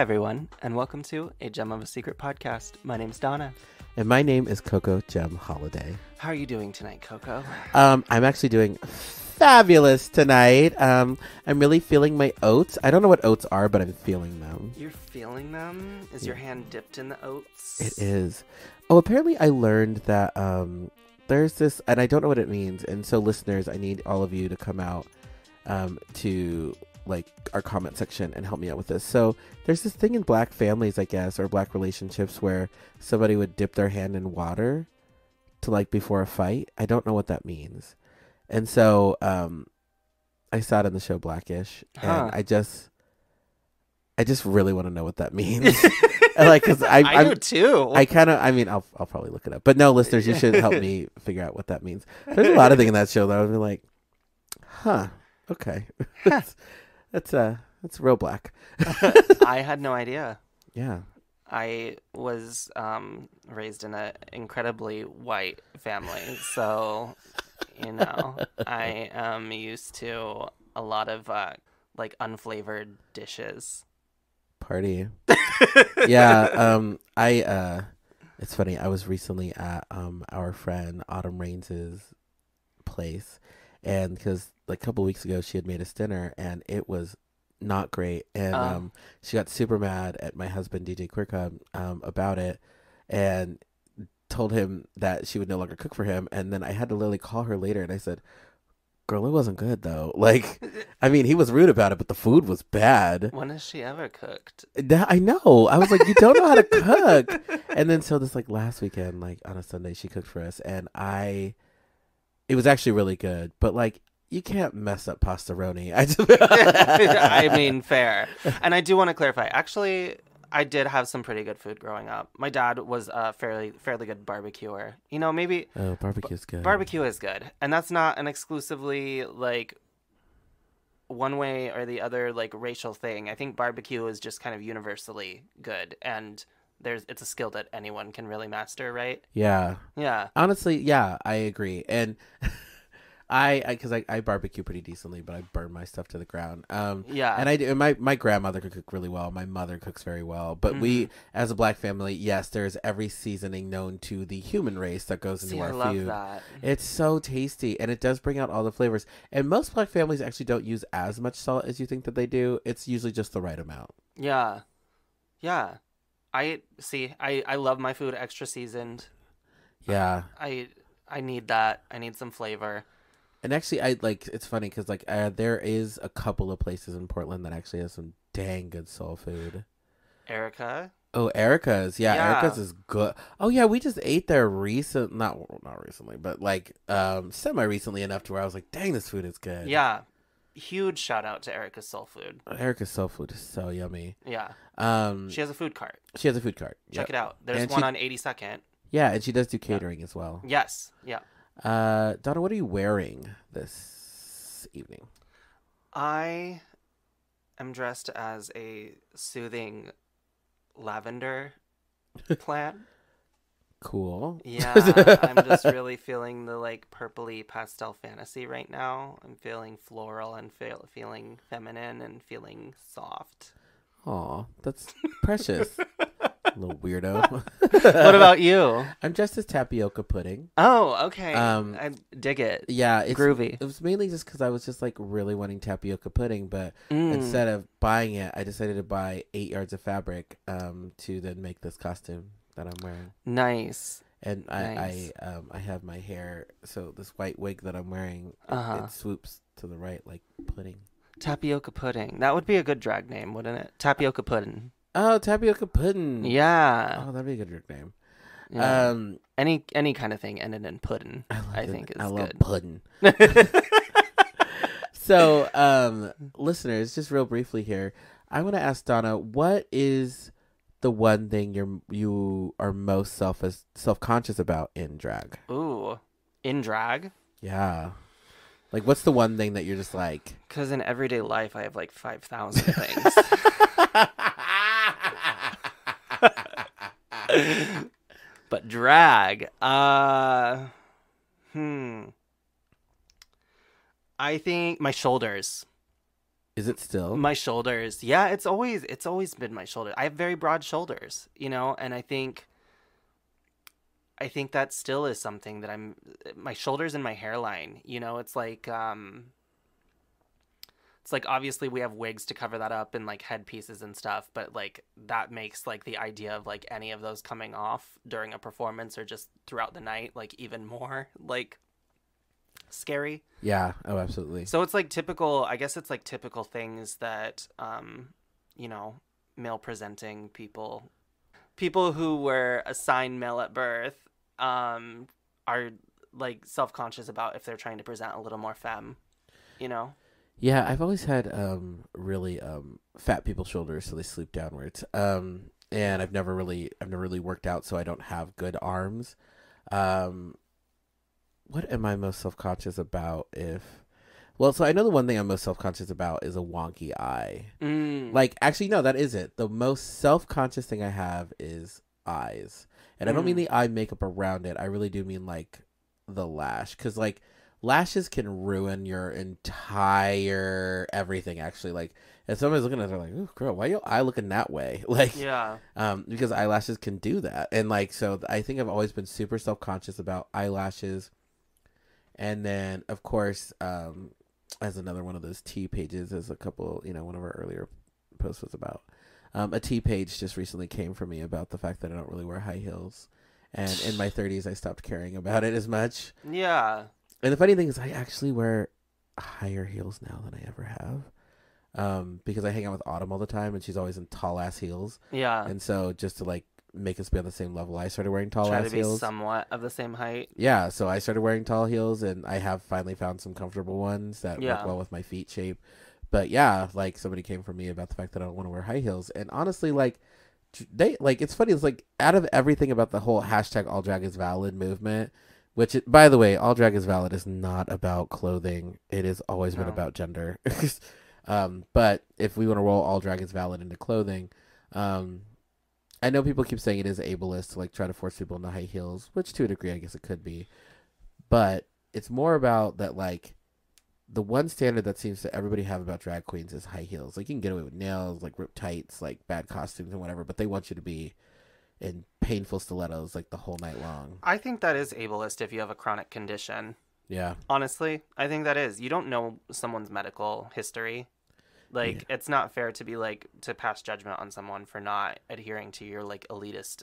everyone, and welcome to A Gem of a Secret podcast. My name's Donna. And my name is Coco Gem Holiday. How are you doing tonight, Coco? I'm actually doing fabulous tonight. I'm really feeling my oats. I don't know what oats are, but I'm feeling them. You're feeling them? Is your hand dipped in the oats? It is. Oh, apparently I learned that there's this, and I don't know what it means. And so listeners, I need all of you to come out to like our comment section and help me out with this. So there's this thing in black families, I guess, or black relationships where somebody would dip their hand in water to like before a fight. I don't know what that means. And so I saw it in the show Blackish, and I just really want to know what that means. Like, cause I do too. I'll probably look it up, but no, listeners, you should help me figure out what that means. There's a lot of things in that show that I would be like, okay. That's real black. I had no idea. Yeah. I was raised in an incredibly white family, so I am used to a lot of like unflavored dishes. Party. Yeah. It's funny. I was recently at our friend Autumn Rains's place, and because like a couple of weeks ago she had made us dinner and it was not great, and she got super mad at my husband DJ Quirka about it, and told him that she would no longer cook for him. And then I had to literally call her later, and I said, "Girl, it wasn't good though. Like, I mean, he was rude about it, but the food was bad." When has she ever cooked? I know. I was like, "You don't know how to cook." And then so this like last weekend, like on a Sunday, she cooked for us, and it was actually really good, but like, you can't mess up pastaroni. I mean, fair. And I do want to clarify. Actually, I did have some pretty good food growing up. My dad was a fairly good barbecuer. You know, maybe... Oh, barbecue's good. Barbecue is good. And that's not an exclusively, like, one way or the other, like, racial thing. I think barbecue is just kind of universally good. And it's a skill that anyone can really master, right? Yeah. Yeah. Honestly, yeah, I agree. And... because I barbecue pretty decently, but I burn my stuff to the ground. Yeah. And I do. My grandmother could cook really well. My mother cooks very well. But we, as a black family, yes, there's every seasoning known to the human race that goes into our food. I love that. It's so tasty, and it does bring out all the flavors. And most black families actually don't use as much salt as you think that they do. It's usually just the right amount. Yeah. Yeah. I love my food extra seasoned. Yeah. I need that. I need some flavor. And actually, it's funny because there is a couple of places in Portland that actually has some dang good soul food. Erica? Oh, Erica's. Yeah, Erica's is good. Oh yeah, we just ate there not recently, but like semi recently enough to where I was like, dang, this food is good. Yeah. Huge shout out to Erica's Soul Food. Erica's soul food is so yummy. Yeah. She has a food cart. She has a food cart. Check it out. There's one on 82nd. Yeah, and she does do catering as well. Yes. Yeah. Donna, what are you wearing this evening? I am dressed as a soothing lavender plant. Cool. Yeah, I'm just really feeling the like purpley pastel fantasy right now. I'm feeling floral and feeling feminine and feeling soft. Aw, that's precious. Little weirdo. What about you? I'm dressed as tapioca pudding. Oh, okay. I dig it. Yeah, it's groovy. It was mainly just because I was just like really wanting tapioca pudding, but instead of buying it, I decided to buy 8 yards of fabric to then make this costume that I'm wearing. Nice. And Nice. I have my hair, so this white wig that I'm wearing, it swoops to the right like pudding. Tapioca pudding. That would be a good drag name, wouldn't it? Tapioca pudding. Oh, tapioca pudding. Yeah. Oh, that'd be a good drag name. Yeah. Any kind of thing ended in pudding, I think is good. I love pudding. So, listeners, just real briefly here, I want to ask Donna, what is the one thing you are most self-conscious about in drag? Ooh, in drag? Yeah. Like, what's the one thing that you're just like? Because in everyday life, I have like 5,000 things. But drag, I think my shoulders. Is it still? My shoulders. Yeah, it's always been my shoulders. I have very broad shoulders, and I think that still is something that my shoulders and my hairline, it's like obviously we have wigs to cover that up and like headpieces and stuff, but like that makes like the idea of like any of those coming off during a performance or just throughout the night like even more like scary. Yeah. Oh, absolutely. So it's like typical, I guess it's like typical things that male presenting people who were assigned male at birth are like self-conscious about if they're trying to present a little more femme, Yeah, I've always had really fat people's shoulders, so they sleep downwards. And I've never really worked out, so I don't have good arms. What am I most self-conscious about? So I know the one thing I'm most self-conscious about is a wonky eye. Like, actually, no, that is it. The most self-conscious thing I have is eyes, and I don't mean the eye makeup around it. I really do mean like the lash, because like lashes can ruin your entire everything. Actually, like if somebody's looking at it, they're like, "Ooh, girl, why your eye looking that way?" Like, yeah, because eyelashes can do that, and like so, I think I've always been super self-conscious about eyelashes. And then, of course, as another one of those tea pages, as a couple, one of our earlier posts was about, a tea page just recently came from me about the fact that I don't really wear high heels. And in my 30s, I stopped caring about it as much. Yeah. And the funny thing is I actually wear higher heels now than I ever have. Because I hang out with Autumn all the time, and she's always in tall-ass heels. Yeah. And so just to, like, make us be on the same level, I started wearing tall Try ass to heels. be somewhat of the same height. Yeah, so I started wearing tall heels, and I have finally found some comfortable ones that work well with my feet shape. But yeah, like somebody came from me about the fact that I don't want to wear high heels, and honestly, like it's funny. It's like out of everything about the whole hashtag All Drag is Valid movement, which by the way, All Drag is Valid is not about clothing. It has always been about gender. But if we want to roll All Drag is Valid into clothing, I know people keep saying it is ableist to like try to force people into high heels, which to a degree I guess it could be. But it's more about that, like the one standard that seems to everybody have about drag queens is high heels. Like you can get away with nails, like ripped tights, like bad costumes and whatever, but they want you to be in painful stilettos like the whole night long. I think that is ableist if you have a chronic condition. Yeah. Honestly, I think that is. You don't know someone's medical history. Like, it's not fair to be, like, to pass judgment on someone for not adhering to your, like, elitist...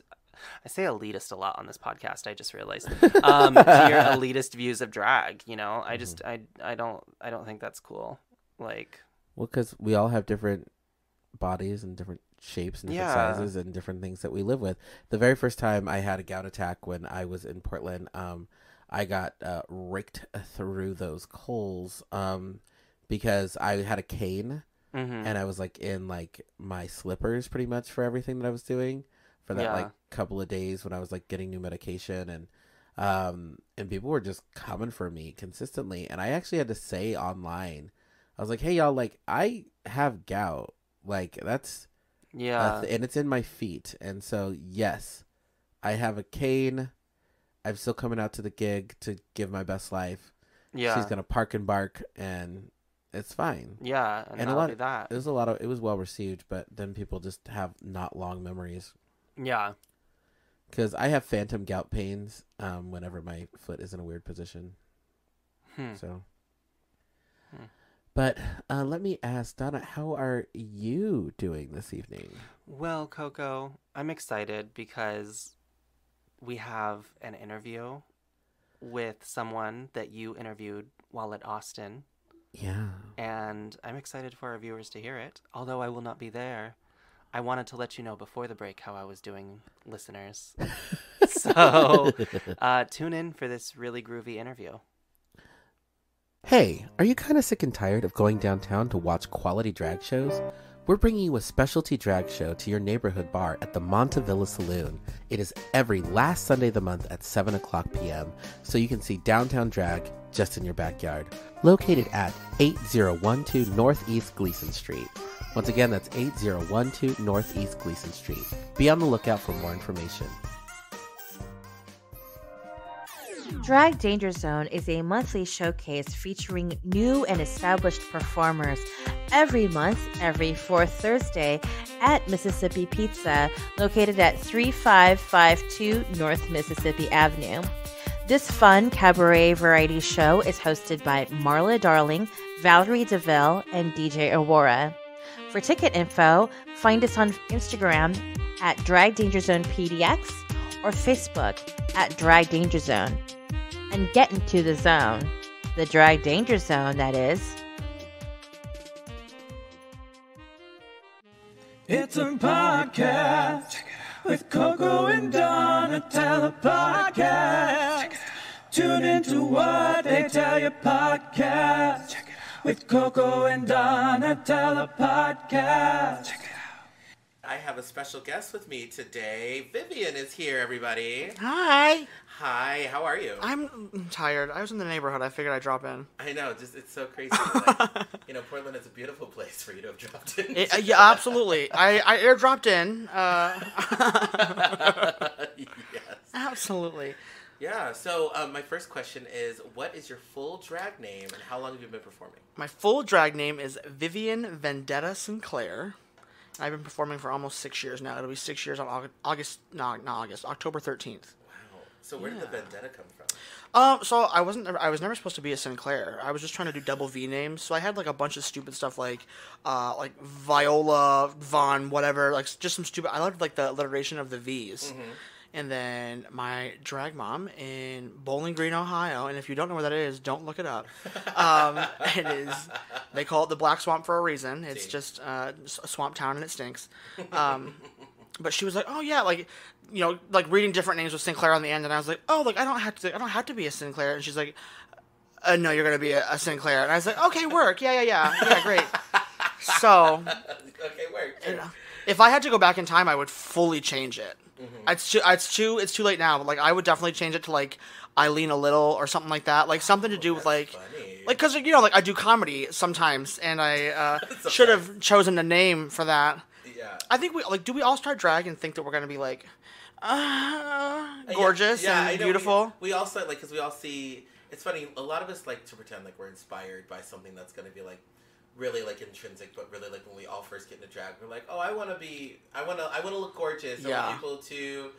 I say elitist a lot on this podcast, I just realized. To your elitist views of drag, I just... I don't think that's cool. Like... Well, because we all have different bodies and different shapes and different sizes and different things that we live with. The very first time I had a gout attack when I was in Portland, I got raked through those coals because I had a cane. And I was like in like my slippers pretty much for everything that I was doing for that like couple of days when I was like getting new medication, and people were just coming for me consistently, and I actually had to say online, I was like, hey y'all, like I have gout, like that's and it's in my feet, and so yes, I have a cane. I'm still coming out to the gig to give my best life. She's gonna park and bark, and it's fine. Yeah, and a lot of that. It was well received, but then people just have not long memories. Yeah. Because I have phantom gout pains whenever my foot is in a weird position. So. But let me ask, Donna, how are you doing this evening? Well, Coco, I'm excited because we have an interview with someone that you interviewed while at Austin. Yeah. And I'm excited for our viewers to hear it. Although I will not be there, I wanted to let you know before the break how I was doing, listeners. So tune in for this really groovy interview. Hey, are you kind of sick and tired of going downtown to watch quality drag shows? We're bringing you a specialty drag show to your neighborhood bar at the Montevilla Saloon. It is every last Sunday of the month at 7 o'clock p.m., so you can see downtown drag just in your backyard. Located at 8012 Northeast Gleason Street. Once again, that's 8012 Northeast Gleason Street. Be on the lookout for more information. Drag Danger Zone is a monthly showcase featuring new and established performers every month, every fourth Thursday at Mississippi Pizza, located at 3552 North Mississippi Avenue. This fun cabaret variety show is hosted by Marla Darling, Valerie DeVille, and DJ Aurora. For ticket info, find us on Instagram at Drag Danger Zone PDX or Facebook at Drag Danger Zone. And get into the zone. The Drag Danger Zone, that is. It's a podcast with Coco and Donatella podcast. Tune into What They Tell You podcast with Coco and Donatella podcast. I have a special guest with me today. Vivian is here, everybody. Hi. Hi, how are you? I'm tired. I was in the neighborhood. I figured I'd drop in. I know, it's so crazy. Like, Portland is a beautiful place for you to have dropped in. Yeah, absolutely. I airdropped in. Yes. Absolutely. Yeah, so my first question is, what is your full drag name and how long have you been performing? My full drag name is Vivian Vendetta-Sinclaire. I've been performing for almost 6 years now. It'll be 6 years on October 13th. Wow. So where did the Vendetta come from? So I was never supposed to be a Sinclair. I was just trying to do double V names. So I had like a bunch of stupid stuff like Viola, Von, whatever, like just some stupid. I loved like the alliteration of the V's. Mm-hmm. And then my drag mom in Bowling Green, Ohio, and if you don't know where that is, don't look it up. It is, they call it the Black Swamp for a reason. It's just a swamp town and it stinks. But she was like, oh yeah, like, like reading different names with Sinclair on the end, and I was like, oh, like I don't have to be a Sinclair. And she's like, no, you're gonna be a Sinclair. And I was like, okay, work, yeah, great. So, okay, work. If I had to go back in time, I would fully change it. Mm-hmm. It's too late now, but like I would definitely change it to like Eileen a Little or something like that, like something to do with like because like I do comedy sometimes, and I should have chosen a name for that. Yeah, I think do we all start drag and think that we're gonna be like gorgeous and beautiful? We all start because we all see. It's funny. A lot of us like to pretend like we're inspired by something that's gonna be like really like intrinsic, but really like when we all first get into drag, we're like, oh, I want to look gorgeous. I want people to,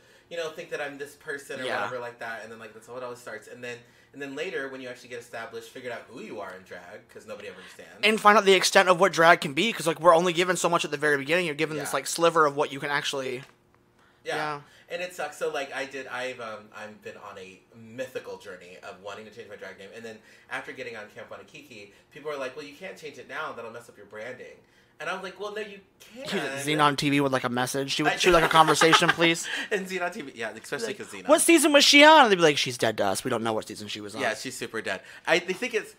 think that I'm this person or whatever like that. And then like that's how it always starts. And then later when you actually get established, figured out who you are in drag, because nobody ever understands. And find out the extent of what drag can be, because like we're only given so much at the very beginning. You're given this like sliver of what you can actually. Yeah. And it sucks. So like I've been on a mythical journey of wanting to change my drag name, and then after getting on Camp Wanakiki, people are like, well, you can't change it now, that'll mess up your branding. And I was like, well, no, you can't. Xenon TV with like a message. She would like a conversation, please. And Xenon TV, yeah, especially because Xenon. What season was she on? And they'd be like, she's dead to us. We don't know what season she was on. Yeah, she's super dead. They think it's.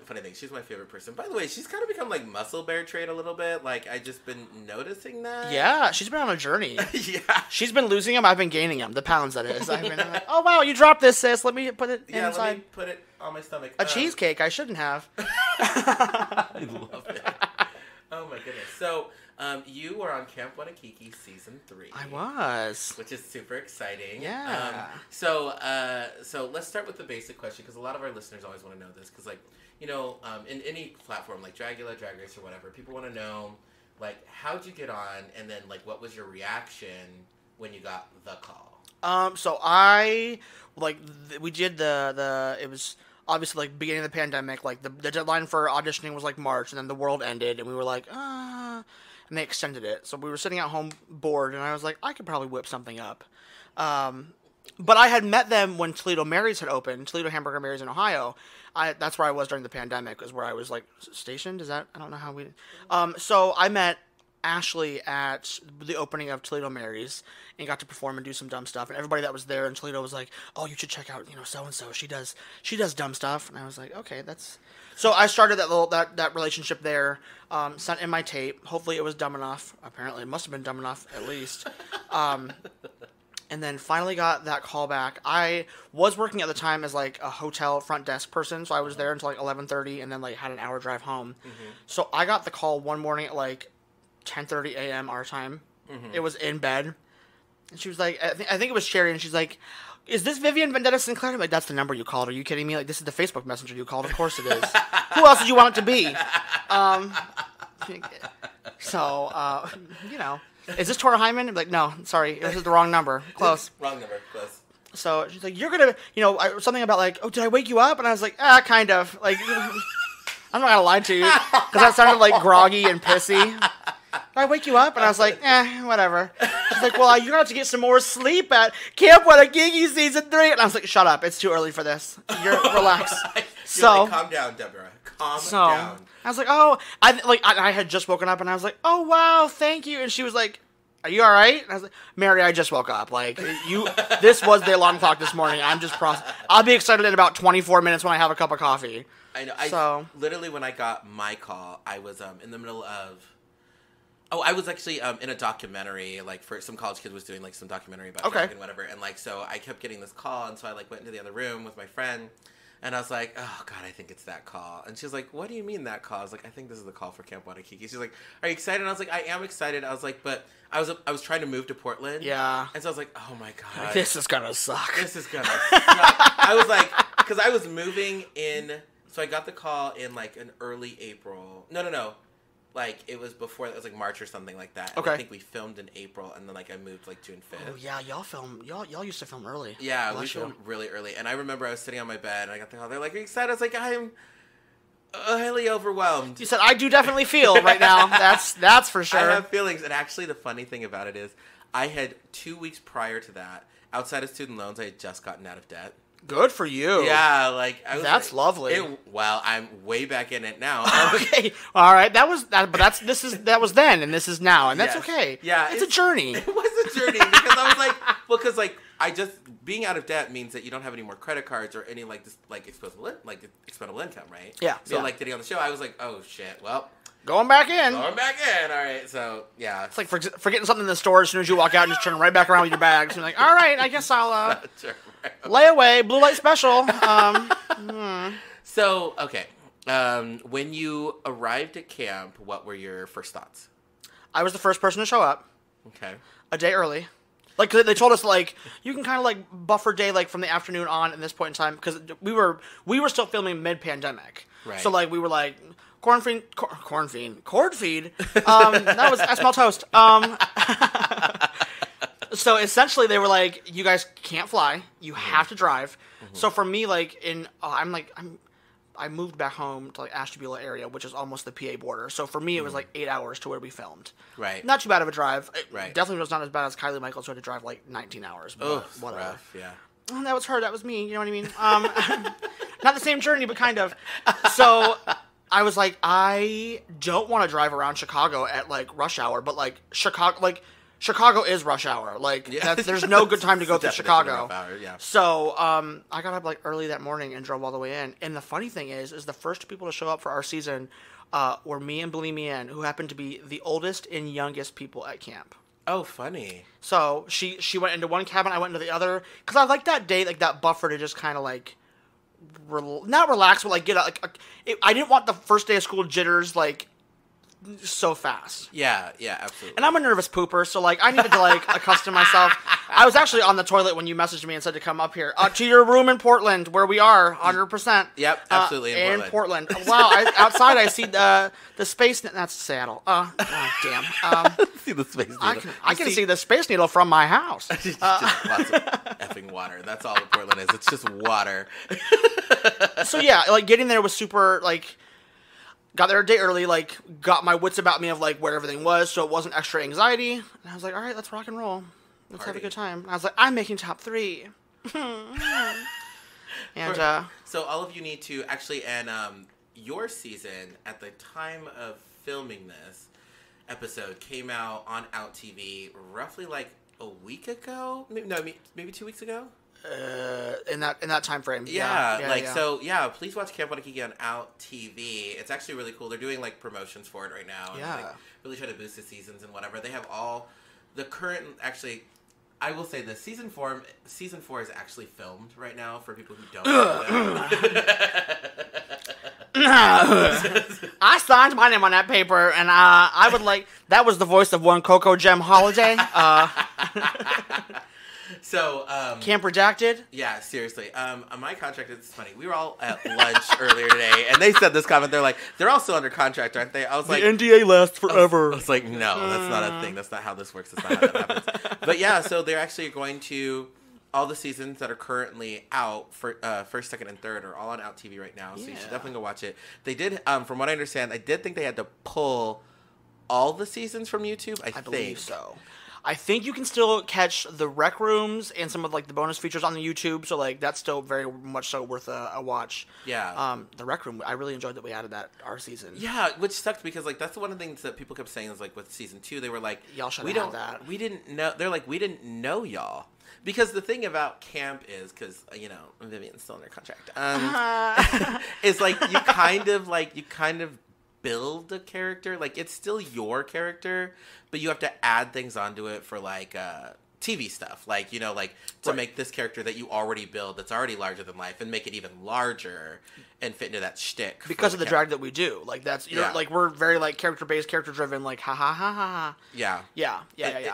Funny thing, she's my favorite person. By the way, she's kind of become like Muscle Bear Trade a little bit. Like, I just been noticing that. Yeah, she's been on a journey. Yeah. She's been losing them. I've been gaining them. The pounds, that is. I've been like, oh, wow, you dropped this, sis. Let me put it inside. Let me put it on my stomach. A cheesecake. I shouldn't have. I love it. Oh, my goodness. So, you were on Camp Wanakiki Season 3. I was. Which is super exciting. Yeah. So let's start with the basic question, because a lot of our listeners always want to know this, because, like, in any platform, like Dragula, Drag Race, or whatever, people want to know, like, how'd you get on, and then, like, what was your reaction when you got the call? So I, we did it was obviously, like, beginning of the pandemic, like, the deadline for auditioning was, like, March, and then the world ended, and we were like, and they extended it. So we were sitting at home bored, and I was like, I could probably whip something up. But I had met them when Toledo Mary's had opened, Toledo Hamburger Mary's in Ohio. That's where I was during the pandemic, is where I was, like, stationed. I don't know how we... So I met Ashley at the opening of Toledo Mary's and got to perform and do some dumb stuff. And everybody that was there in Toledo was like, oh, you should check out, so-and-so. She does dumb stuff. And I was like, okay, that's... So I started that relationship there, sent in my tape. Hopefully it was dumb enough. Apparently it must have been dumb enough, at least. And then finally got that call back. I was working at the time as, like, a hotel front desk person, so I was there until, like, 11:30, and then, like, had an hour drive home. Mm-hmm. So I got the call one morning at, like, 10:30 a.m. our time. Mm-hmm. It was in bed. And she was like, I think it was Sherry, and she's like, is this Vivian Vendetta-Sinclaire? I'm like, that's the number you called. Are you kidding me? Like, this is the Facebook Messenger you called. Of course it is. Who else did you want it to be? So, is this Tora Hyman? I'm like, no, sorry, this is the wrong number. Close. Wrong number. Close. So she's like, you're gonna, something about like, oh, did I wake you up? And I was like, kind of. Like, I'm not gonna lie to you, because that sounded like groggy and pissy. Did I wake you up? And I was like, whatever. She's like, well, you're going to have to get some more sleep at Camp Wanakiki Season 3. And I was like, shut up. It's too early for this. You're relax. So like, calm down, Deborah. Calm down. I was like, oh. I had just woken up, and I was like, oh, wow, thank you. And she was like, are you all right? And I was like, Mary, I just woke up. Like, this was the alarm clock this morning. I'm just I'll be excited in about 24 minutes when I have a cup of coffee. I know. Literally, when I got my call, I was in the middle of... Oh, I was actually in a documentary, like, for some college kid was doing, like, some documentary about drag and whatever, and, like, so I kept getting this call, and so I, like, went into the other room with my friend, and I was like, oh, God, I think it's that call. And she was like, what do you mean that call? I was like, I think this is the call for Camp Wanakiki. She's like, are you excited? And I was like, I am excited. I was like, but I was trying to move to Portland. Yeah. And so I was like, oh, my God. This is gonna suck. This is gonna suck. I was like, because I was moving in, so I got the call in, like, an early April. No. Like, it was before, it was like March or something like that. And I think we filmed in April, and then, like, I moved, like, June 5th. Oh, yeah, y'all used to film early. Yeah, we filmed really early. And I remember I was sitting on my bed, and I got the call. They're like, are you excited? I was like, I'm highly overwhelmed. You said, I do definitely feel right now. That's for sure. I have feelings. And actually, the funny thing about it is, I had 2 weeks prior to that, outside of student loans, I had just gotten out of debt. Good for you. Yeah, like that's like, lovely. Well, I'm way back in it now. Okay, all right. That was then, and this is now, and that's okay. Yeah, it's a journey. It was a journey because I was like, because like I just being out of debt means that you don't have any more credit cards or any like this like expendable income, right? Yeah. So like getting on the show, I was like, oh shit, well. Going back in. All right. So, yeah. It's like forgetting something in the store as soon as you walk out and just turn right back around with your bags. And you're like, all right, I guess I'll lay away. Blue light special. So, okay. When you arrived at camp, what were your first thoughts? I was the first person to show up. Okay. A day early. Like, cause they told us, like, you can kind of, like, buffer day, like, from the afternoon on at this point in time. Because we were still filming mid-pandemic. Right. So, like, we were, like... Cord feed. I smell toast. So essentially, they were like, "You guys can't fly. You have to drive." Mm-hmm. So for me, like I moved back home to like Ashtabula area, which is almost the PA border. So for me, it was like 8 hours to where we filmed. Right. Not too bad of a drive. Right. Definitely was not as bad as Kylie Michaels, who had to drive like 19 hours. But whatever. Rough, yeah. Oh, that was her. That was me. You know what I mean? Not the same journey, but kind of. So. I was like, I don't want to drive around Chicago at, like, rush hour, but, like, Chicago is rush hour. Like, there's no good time to go through Chicago. Hour, yeah. So, I got up, like, early that morning and drove all the way in. And the funny thing is the first people to show up for our season were me and Believe Me In, who happened to be the oldest and youngest people at camp. Oh, funny. So, she went into one cabin, I went into the other. Because I like that day, like, that buffer to just kind of, like... not relax, but like get out. I didn't want the first day of school jitters like so fast. Yeah, absolutely. And I'm a nervous pooper, so like I needed to like accustom myself. I was actually on the toilet when you messaged me and said to come up here to your room in Portland, where we are, 100%. Yep, absolutely in Portland. Wow, outside I see the space. That's Seattle. Damn. See the space needle. I can see the space needle from my house. Just lots of effing water. That's all that Portland is. It's just water. So yeah, like getting there was super like. Got there a day early, like, got my wits about me of, like, where everything was, so it wasn't extra anxiety. And I was like, all right, let's rock and roll. Let's have a good time. And I was like, I'm making top 3. And, So all of you need to actually, and your season, at the time of filming this episode, came out on Out TV roughly, like, a week ago? Maybe 2 weeks ago? In that time frame. So please watch Camp Wanakiki on Out TV. It's actually really cool. They're doing like promotions for it right now. And like, really try to boost the seasons and whatever. They have all the current. Actually, I will say this: season 4 is actually filmed right now for people who don't know that. I signed my name on that paper, and I would like that was the voice of one Coco Gem Holiday. So, Camp Redacted? yeah, seriously. On my contract, it's funny. We were all at lunch earlier today, and they said this comment. They're like, they're also under contract, aren't they? I was like, NDA lasts forever. I was like, no, that's not a thing. That's not how this works. That's not how that happens. But yeah, so they're actually going to, all the seasons that are currently out for first, second, and third are all on Out TV right now. So you should definitely go watch it. They did, from what I understand, I did think they had to pull all the seasons from YouTube. I believe so. I think you can still catch the rec rooms and some of like the bonus features on the YouTube, so like that's still very much so worth a watch. Yeah. The rec room, I really enjoyed that we added that our season. Yeah, which sucked because like that's one of the things that people kept saying is like with season 2, they were like, y'all should have had that. We didn't know. They're like, we didn't know y'all. Because the thing about camp is, because, you know, Vivian's still under contract, is like you kind of build a character. Like, it's still your character, but you have to add things onto it for, like, TV stuff. Like, you know, like, to make this character that you already build that's already larger than life and make it even larger and fit into that shtick. Because of the drag that we do. Like, that's, you know, like, we're very, like, character-based, character-driven, like, ha ha ha ha ha. Yeah. Yeah.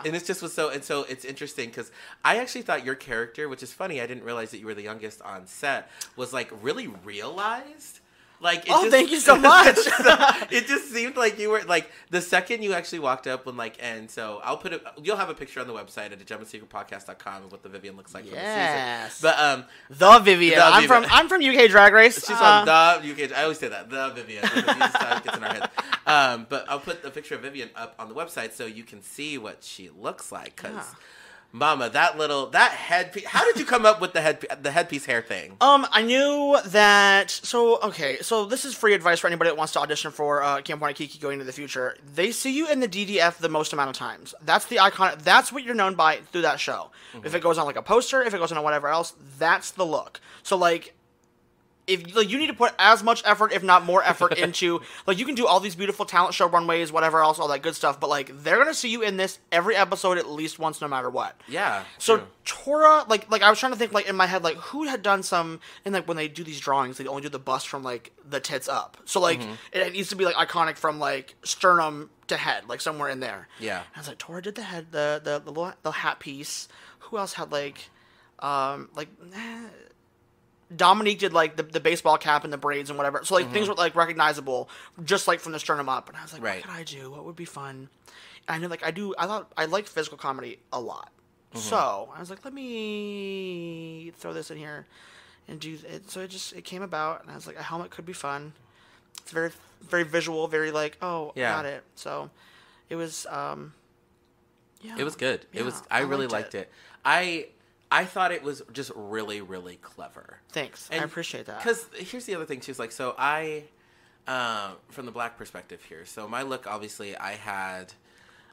And it's just was so, and so it's interesting because I actually thought your character, which is funny, I didn't realize that you were the youngest on set, was, like, really realized. Like, thank you so much. It just seemed like you were like the second you actually walked up when like, and so you'll have a picture on the website at thegemasecretpodcast.com of what the Vivian looks like from the season. But the Vivian. I'm from UK Drag Race. She's from the UK. I always say that, the Vivian. It gets in our head. But I'll put the picture of Vivian up on the website so you can see what she looks like. Because Mama, that headpiece. How did you come up with the headpiece hair thing? I knew that. So this is free advice for anybody that wants to audition for Camp Waikiki going into the future. They see you in the DDF the most amount of times. That's the icon. That's what you're known by through that show. Mm-hmm. If it goes on like a poster, if it goes on whatever else, that's the look. So like, if like you need to put as much effort, if not more effort, into like you can do all these beautiful talent show runways, whatever else, all that good stuff. But like they're gonna see you in this every episode at least once, no matter what. Yeah. So Tora, like I was trying to think like in my head like who had done some, and like when they do these drawings, they only do the bust from like the tits up. So like it needs to be like iconic from like sternum to head, like somewhere in there. Yeah. And I was like, Tora did the head, the hat piece. Who else had like Dominique did like the baseball cap and the braids and whatever. So like things were like recognizable just like from the sternum up. And I was like, what could I do? What would be fun? And I knew like I thought I liked physical comedy a lot. So I was like, let me throw this in here and do it. So it came about, and I was like, a helmet could be fun. It's very, very visual, very like, got it. So it was, it was good. Yeah, I really liked it. I thought it was just really, really clever. Thanks. And I appreciate that. Because here's the other thing, too. Is like, so I, from the black perspective here, so my look, obviously, I had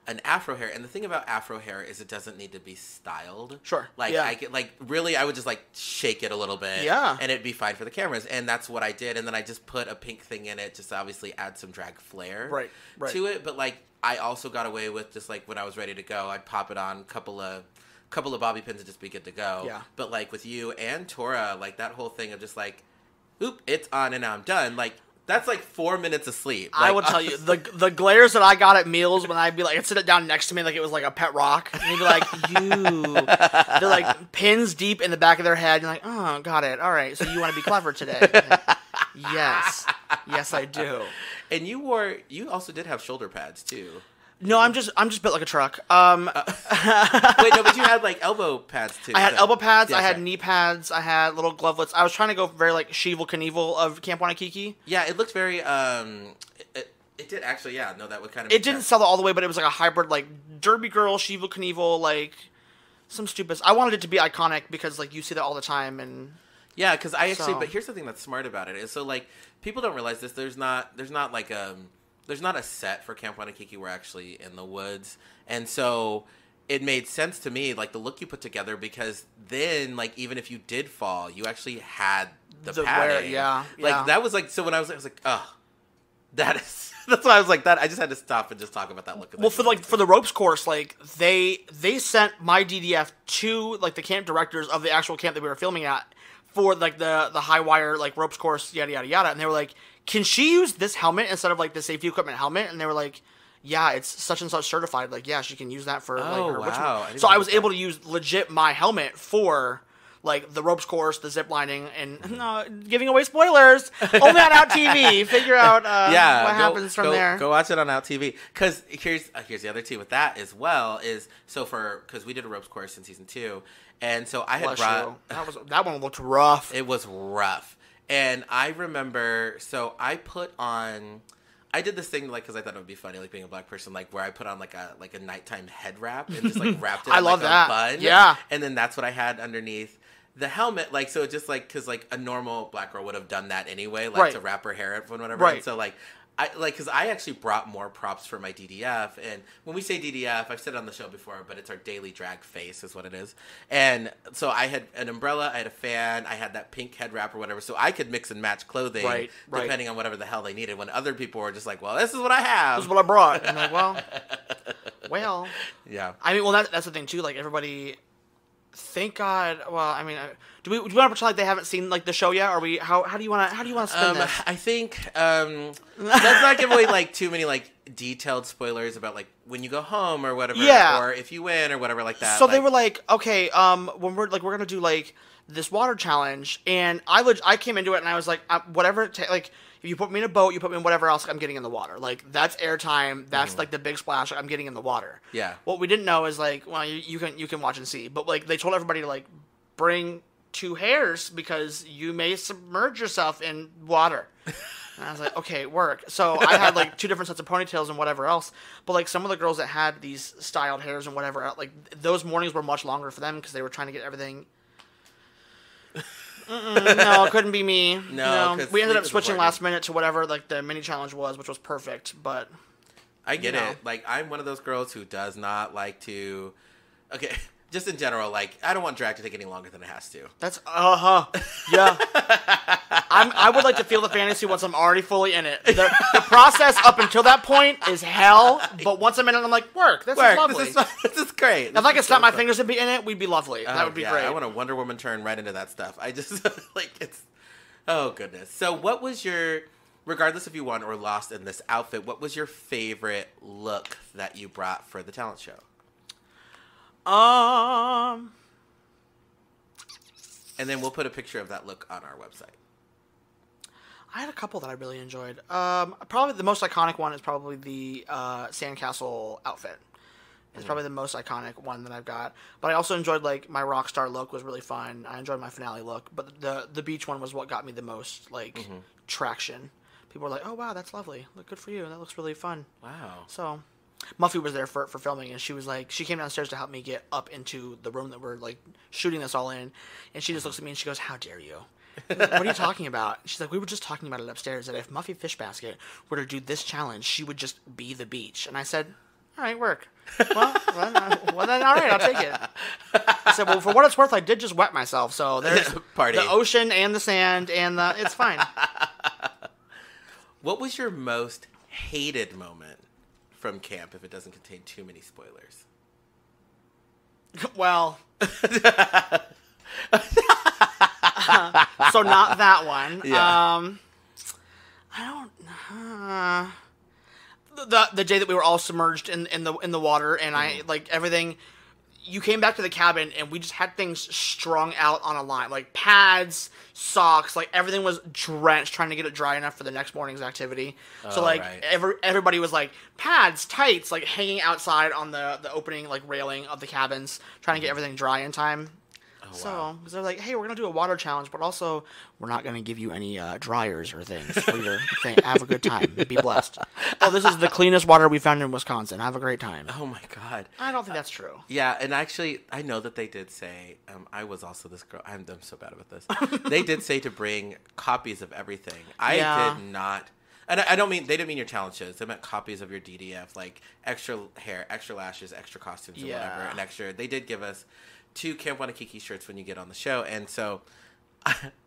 an afro hair. And the thing about afro hair is it doesn't need to be styled. Sure. Like, yeah. I get, like, really, I would just, like, shake it a little bit. Yeah. And it'd be fine for the cameras. And that's what I did. And then I just put a pink thing in it, just to obviously add some drag flair to it. But, like, I also got away with just, like, when I was ready to go, I'd pop it on, couple of bobby pins and just be good to go. Yeah. But like with you and Tora, like that whole thing of just like, oop, it's on and now I'm done. Like that's like 4 minutes of sleep. Like, I will tell you the glares that I got at meals when I'd be like, I'd sit it down next to me like it was like a pet rock, and they'd be like, they're like pins deep in the back of their head. And you're like, oh, got it. All right, so you want to be clever today? Yes, I do. And you also did have shoulder pads too. No, I'm just built like a truck. Wait, no, but you had like elbow pads too. I had elbow pads. Yeah, I had knee pads. I had little glovelets. I was trying to go very like Sheevel Knievel of Camp Waikiki. Yeah, it looked very. It did actually. Yeah, no, that would kind of. It didn't sell it all the way, but it was like a hybrid, like Derby Girl, Sheevel Knievel, like some stupid. I wanted it to be iconic because like you see that all the time, and yeah, because I actually. But here's the thing that's smart about it is so like people don't realize this. There's not like there's not a set for Camp Waikiki. We're actually in the woods. And so it made sense to me, like the look you put together, because then, like, even if you did fall, you actually had the padding. Like, that was like, so when I was like, oh, that's why I was like that. I just had to stop and just talk about that look. Well, for the ropes course, like they sent my DDF to like the camp directors of the actual camp that we were filming at for like the high wire, like ropes course, yada, yada, yada. And they were like, can she use this helmet instead of like the safety equipment helmet? And they were like, yeah, it's such and such certified. Like, yeah, she can use that for like her wow. ritual. I didn't So I know was that. able to use legit my helmet for like the ropes course, the zip lining, and no, giving away spoilers. Only on Out TV. Figure out what happens from there. Go watch it on Out TV. Because here's the other tea with that as well is because we did a ropes course in season 2, and so I had Bless brought you. That one looked rough. it was rough, and I remember I put on. I did this thing like because I thought it would be funny, like being a black person, like where I put on like a nighttime head wrap and just like wrapped it. I in, love like, that. A bun. Yeah, and then that's what I had underneath the helmet. Like so, just like because like a normal black girl would have done that anyway, like right. to wrap her hair up and whatever. Right. And so because I actually brought more props for my DDF, and when we say DDF, I've said it on the show before, but it's our daily drag face is what it is. And so I had an umbrella, I had a fan, I had that pink head wrap or whatever, so I could mix and match clothing right. depending on whatever the hell they needed. When other people were just like, "Well, this is what I have. This is what I brought." And I'm like, well, yeah. I mean, well, that's the thing too. Like everybody. Thank God. Well, I mean, do we want to pretend like they haven't seen like the show yet? Or we how do you want to spin this? I think let's not give away like too many like detailed spoilers about like when you go home or whatever, or if you win or whatever like that. So they were like, okay, when we're gonna do like this water challenge, and I came into it and I was like, whatever like. If you put me in a boat, you put me in whatever else, I'm getting in the water. Like, that's airtime. That's, like, the big splash. I'm getting in the water. Yeah. What we didn't know is, like, well, you can watch and see. But, like, they told everybody to, like, bring 2 hairs because you may submerge yourself in water. And I was like, okay, work. So I had, like, 2 different sets of ponytails and whatever else. But, like, some of the girls that had these styled hairs and whatever, like, those mornings were much longer for them because they were trying to get everything... no, it couldn't be me. No, we ended up switching last minute to whatever like the mini challenge was, which was perfect. But I get it. Like I'm one of those girls who does not like to. Okay, just in general, like I don't want drag to take any longer than it has to. That's yeah. I would like to feel the fantasy once I'm already fully in it. The process up until that point is hell, but once I'm in it, I'm like, work. This is lovely. This is great. If I could snap my fingers and be in it, we'd be lovely. That would be great. I want a Wonder Woman turn right into that stuff. I just like it's. Oh goodness. So what was your, regardless if you won or lost in this outfit, what was your favorite look that you brought for the talent show? And then we'll put a picture of that look on our website. I had a couple that I really enjoyed. Probably the most iconic one is probably the sandcastle outfit. It's probably the most iconic one that I've got. But I also enjoyed, like, my rock star look was really fun. I enjoyed my finale look. But the beach one was what got me the most, like, traction. People were like, oh, wow, that's lovely. Look, good for you. That looks really fun. Wow. So Muffy was there for filming, and she was like, she came downstairs to help me get up into the room that we're, like, shooting this all in. And she just looks at me and she goes, how dare you? What are you talking about? She's like, we were just talking about it upstairs, that if Muffy Fishbasket were to do this challenge, she would just be the beach. And I said, all right, work. Well, then, all right, I'll take it. I said, well, for what it's worth, I did just wet myself, so there's Party. the ocean and the sand, and it's fine. What was your most hated moment from camp, if it doesn't contain too many spoilers? Well... so not that one. Yeah. I don't... The day that we were all submerged in the water, and I like everything. You came back to the cabin, and we just had things strung out on a line, like pads, socks, like everything was drenched, trying to get it dry enough for the next morning's activity. So like everybody was like pads, tights, like hanging outside on the opening like railing of the cabins, trying to get everything dry in time. So, because they're like, hey, we're going to do a water challenge, but also we're not going to give you any dryers or things for your thing. Have a good time. Be blessed. Oh, this is the cleanest water we found in Wisconsin. Have a great time. Oh, my God. I don't think that's true. Yeah, and actually, I know that they did say, I was also this girl. I'm so bad with this. They did say to bring copies of everything. I did not. And I don't mean, they didn't mean your talent shows. They meant copies of your DDF, like extra hair, extra lashes, extra costumes, or whatever. And extra, they did give us 2 Camp Wanakiki shirts when you get on the show. And so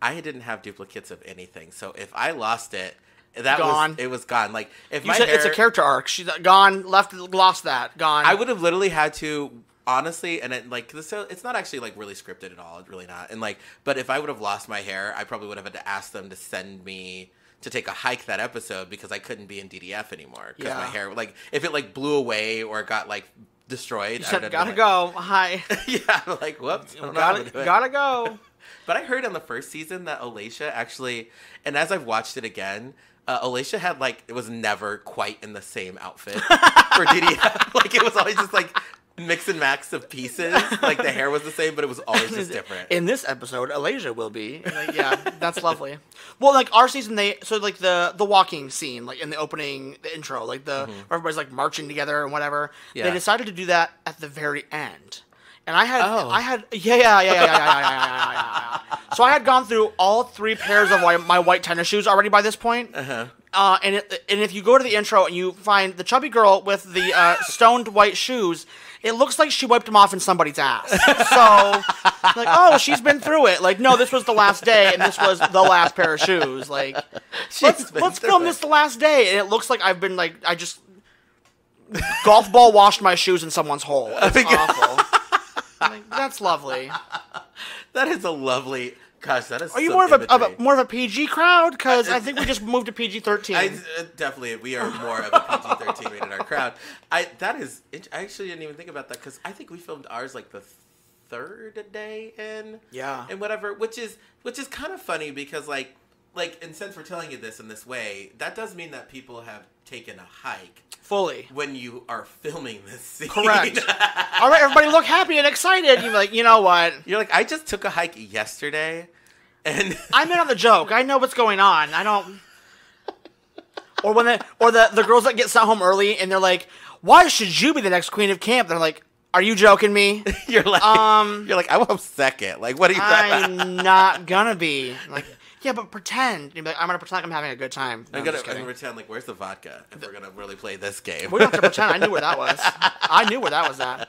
I didn't have duplicates of anything. So if I lost it, it was gone. Like if you said it's a character arc. She's gone, lost that, gone. I would have literally had to, honestly, and it's not actually like really scripted at all. It's really not. And like, but if I would have lost my hair, I probably would have had to ask them to send me to take a hike that episode because I couldn't be in DDF anymore because Yeah. my hair, like, if it like blew away or got like destroyed, You I said, would gotta like, go. Hi. Yeah, I'm like, whoops, I don't know how to do it. Gotta go. But I heard on the first season that Alacia actually, and as I've watched it again, Alacia had like, it was never quite in the same outfit for DDF. Like, it was always just like mix and match of pieces. Like, the hair was the same, but it was always just different. In this episode, Alasia will be. Like, yeah, that's lovely. Well, like our season, like the walking scene, like in the opening, the intro, like where everybody's like marching together and whatever. Yeah. They decided to do that at the very end. And I had, Oh. yeah. So I had gone through all 3 pairs of my white tennis shoes already by this point. Uh-huh. And if you go to the intro and you find the chubby girl with the stoned white shoes, it looks like she wiped them off in somebody's ass. So, like, oh, she's been through it. Like, no, this was the last day, and this was the last pair of shoes. Like, let's film this the last day, and it looks like I've been like, I just golf ball washed my shoes in someone's hole. It's awful. Like, that's lovely. That is a lovely. Gosh, that is. Are you some more of a PG crowd? Because I think we just moved to PG-13. Definitely, we are more of a PG-13 rated R crowd. I actually didn't even think about that because I think we filmed ours like the 3rd day in. Yeah. And whatever, which is kind of funny because like, and since we're telling you this in this way, that does mean that people have taken a hike. Fully. When you are filming this scene. Correct. All right, everybody look happy and excited. You're like, you know what? You're like, I just took a hike yesterday, and I'm in on the joke. I know what's going on. I don't. Or when the girls that get sent home early and they're like, why should you be the next queen of camp? They're like, are you joking me? you're like, I'm second. Like, what are you? I'm not gonna be. Like, yeah, but pretend. You're like, I'm gonna pretend like I'm having a good time. No, I'm gonna pretend like, where's the vodka? If we're gonna really play this game, we don't have to pretend. I knew where that was. I knew where that was at.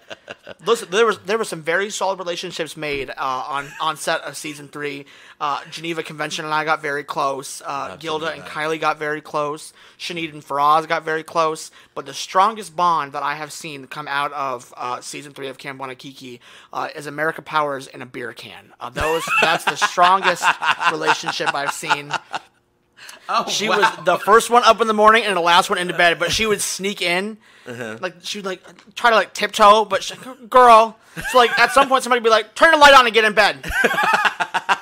Listen, there were some very solid relationships made on set of season 3. Geneva Convention and I got very close. Gilda and Kylie got very close. Sinead and Faraz got very close. But the strongest bond that I have seen come out of season 3 of Camp Wanakiki is America Powers in a beer can. That's the strongest relationship I've seen. Oh, she wow. was the first one up in the morning and the last one into bed, but she would sneak in, like she would like try to like tiptoe, but girl. So like at some point somebody would be like, turn the light on and get in bed.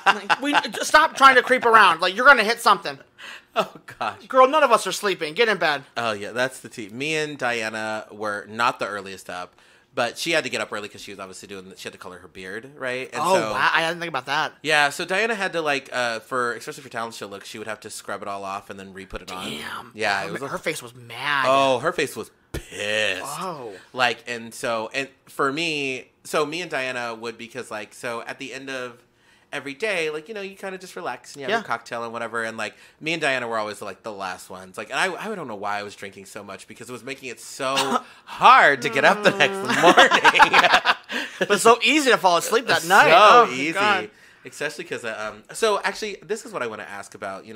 Like, we stop trying to creep around. Like, you're gonna hit something. Oh gosh, girl, none of us are sleeping. Get in bed. Oh yeah, that's the tea. Me and Diana were not the earliest up. But she had to get up early because she was obviously she had to color her beard, right? And wow, I didn't think about that. Yeah, so Diana had to especially for talent show look, she would have to scrub it all off and then re-put it on. Damn. Yeah, her face was mad. Oh, her face was pissed. Oh. And for me, me and Diana would, because so at the end of every day, you kind of just relax and you have your cocktail and whatever. And me and Diana were always the last ones. And I don't know why I was drinking so much, because it was making it so hard to get up the next morning. But so easy to fall asleep that night. So easy. God. Especially because, so actually, this is what I want to ask about,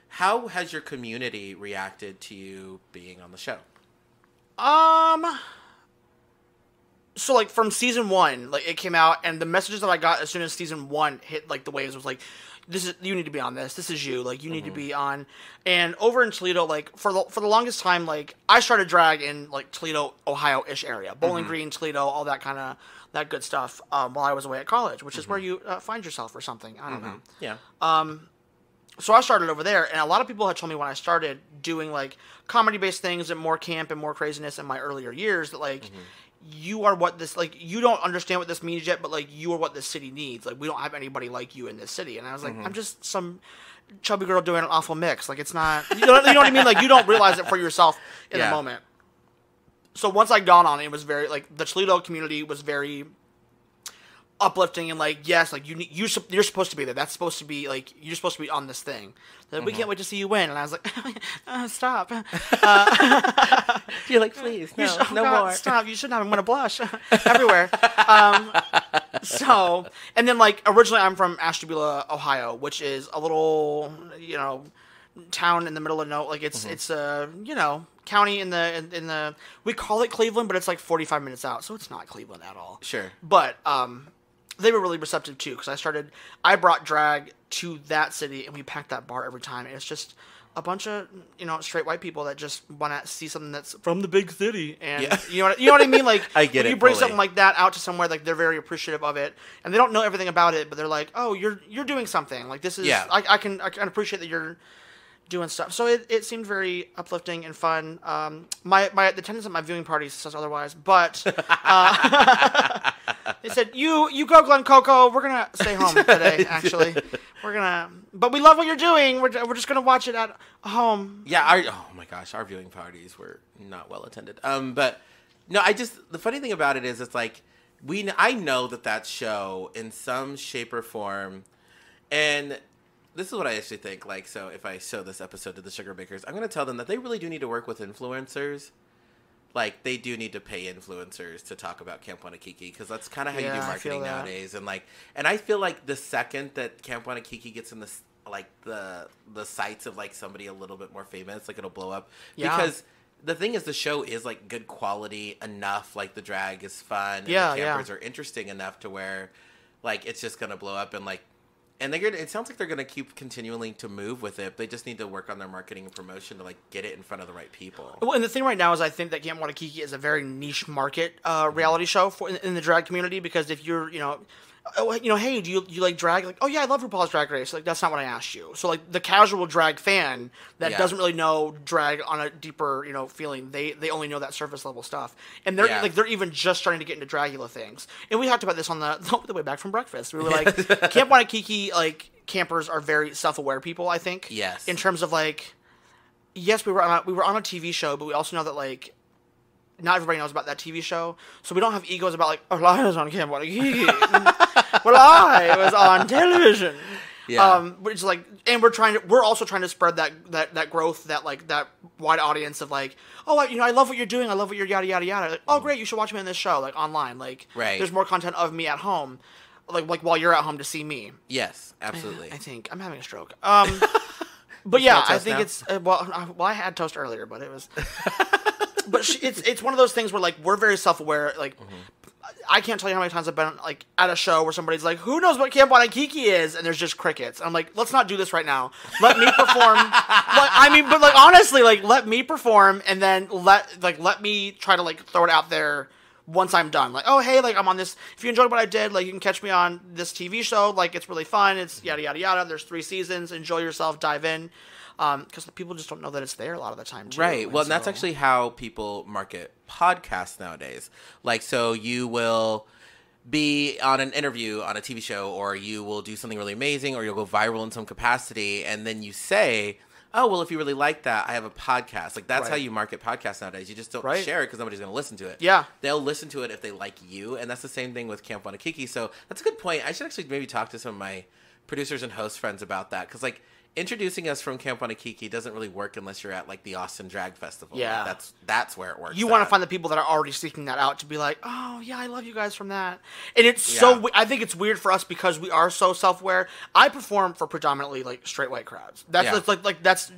how has your community reacted to you being on the show? So, from season 1, it came out, and the messages that I got as soon as season 1 hit, the waves was you need to be on this. This is you. You need to be on. And over in Toledo, for the longest time, I started drag in, Toledo, Ohio-ish area. Bowling Green, Toledo, all that kind of, that good stuff, while I was away at college, which is where you find yourself or something. I don't know. Yeah. So I started over there, and a lot of people had told me when I started doing, comedy-based things and more camp and more craziness in my earlier years that, you are what this, you don't understand what this means yet, but, you are what this city needs. We don't have anybody like you in this city. And I was like, I'm just some chubby girl doing an awful mix. It's not, you know what I mean? You don't realize it for yourself in the moment. So once I got on, it was very, the Toledo community was very uplifting and yes, you're supposed to be there. That's supposed to be you're supposed to be on this thing. We can't wait to see you win. And I was like, stop. You're like, please, no, no more. Stop. You shouldn't have. I'm gonna blush everywhere. So, and then originally I'm from Ashtabula, Ohio, which is a little town in the middle of it's a county in the we call it Cleveland, but it's 45 minutes out, so it's not Cleveland at all. Sure. But they were really receptive too, because I brought drag to that city, and we packed that bar every time. And it's just a bunch of, straight white people that just want to see something that's from the big city, and you know what I mean. Like, I get when it. You bring fully. something like that out to somewhere, like they're very appreciative of it, and they don't know everything about it, but they're like, oh, you're doing something. Like, this is I can appreciate that you're doing stuff. So it seemed very uplifting and fun. The attendance at my viewing party says otherwise, but they said, you go, Glen Coco. We're gonna stay home today. Actually, but we love what you're doing. We're just gonna watch it at home. Yeah. Oh my gosh, our viewing parties were not well attended. But no, the funny thing about it is, it's like I know that show in some shape or form, and this is what I actually think. Like, so if I show this episode to the Sugar Bakers, I'm going to tell them that they really do need to work with influencers. Like, they do need to pay influencers to talk about Camp Wanakiki, because that's kind of how you do marketing nowadays. And I feel like the second that Camp Wanakiki gets in the sights of like somebody a little bit more famous, like, it'll blow up. Yeah. Because the thing is, the show is like good quality enough. Like, the drag is fun. And the campers are interesting enough to where like it's just going to blow up, and like. And it sounds like they're going to keep continuing to move with it. They just need to work on their marketing and promotion to like get it in front of the right people. Well, and the thing right now is, I think that Camp Wanakiki is a very niche market reality show in the drag community, because if you're, hey, do you like drag? Like, oh yeah, I love RuPaul's Drag Race. Like, that's not what I asked you. So like the casual drag fan that doesn't really know drag on a deeper, feeling, they only know that surface level stuff. And they're even just starting to get into Dragula things. And we talked about this on the way back from breakfast. We were like, Camp Wanakiki, like, campers are very self-aware people, I think. Yes. In terms of like, yes, we were on a TV show, but we also know that like, not everybody knows about that TV show, so we don't have egos about like, oh, I was on Camp Wanakiki. Well, I was on television. Yeah. Which is like, and we're also trying to spread that growth, that wide audience of like, oh, I love what you're doing. I love what you're yada yada yada. Like, oh, great, you should watch me on this show, like online. Like, there's more content of me at home, like while you're at home to see me. Yes, absolutely. I think I'm having a stroke. But yeah, I think it's well, I had toast earlier, but it was. But it's one of those things where like we're very self-aware. Like, I can't tell you how many times I've been like at a show where somebody's like, "Who knows what Camp Wanakiki is?" and there's just crickets. I'm like, let's not do this right now. Let me perform. But like honestly, like let me perform, and then let me try to like throw it out there once I'm done. Like, oh hey, like I'm on this. If you enjoyed what I did, like you can catch me on this TV show. Like, it's really fun. It's yada yada yada. There's 3 seasons. Enjoy yourself. Dive in. Because people just don't know that it's there a lot of the time, too. Right. Well, and that's actually how people market podcasts nowadays. Like, so you will be on an interview on a TV show, or you will do something really amazing, or you'll go viral in some capacity, and then you say, oh, well, if you really like that, I have a podcast. Like, that's how you market podcasts nowadays. You just don't share it because nobody's going to listen to it. Yeah. They'll listen to it if they like you, and that's the same thing with Camp Wanakiki. So that's a good point. I should actually maybe talk to some of my producers and host friends about that, because, like, introducing us from Camp Wanakiki doesn't really work unless you're at like the Austin Drag Festival. Yeah, like, that's where it works. You want to find the people that are already seeking that out to be like, oh yeah, I love you guys from that. And it's so I think it's weird for us because we are so self-aware. I perform for predominantly like straight white crowds. That's like that's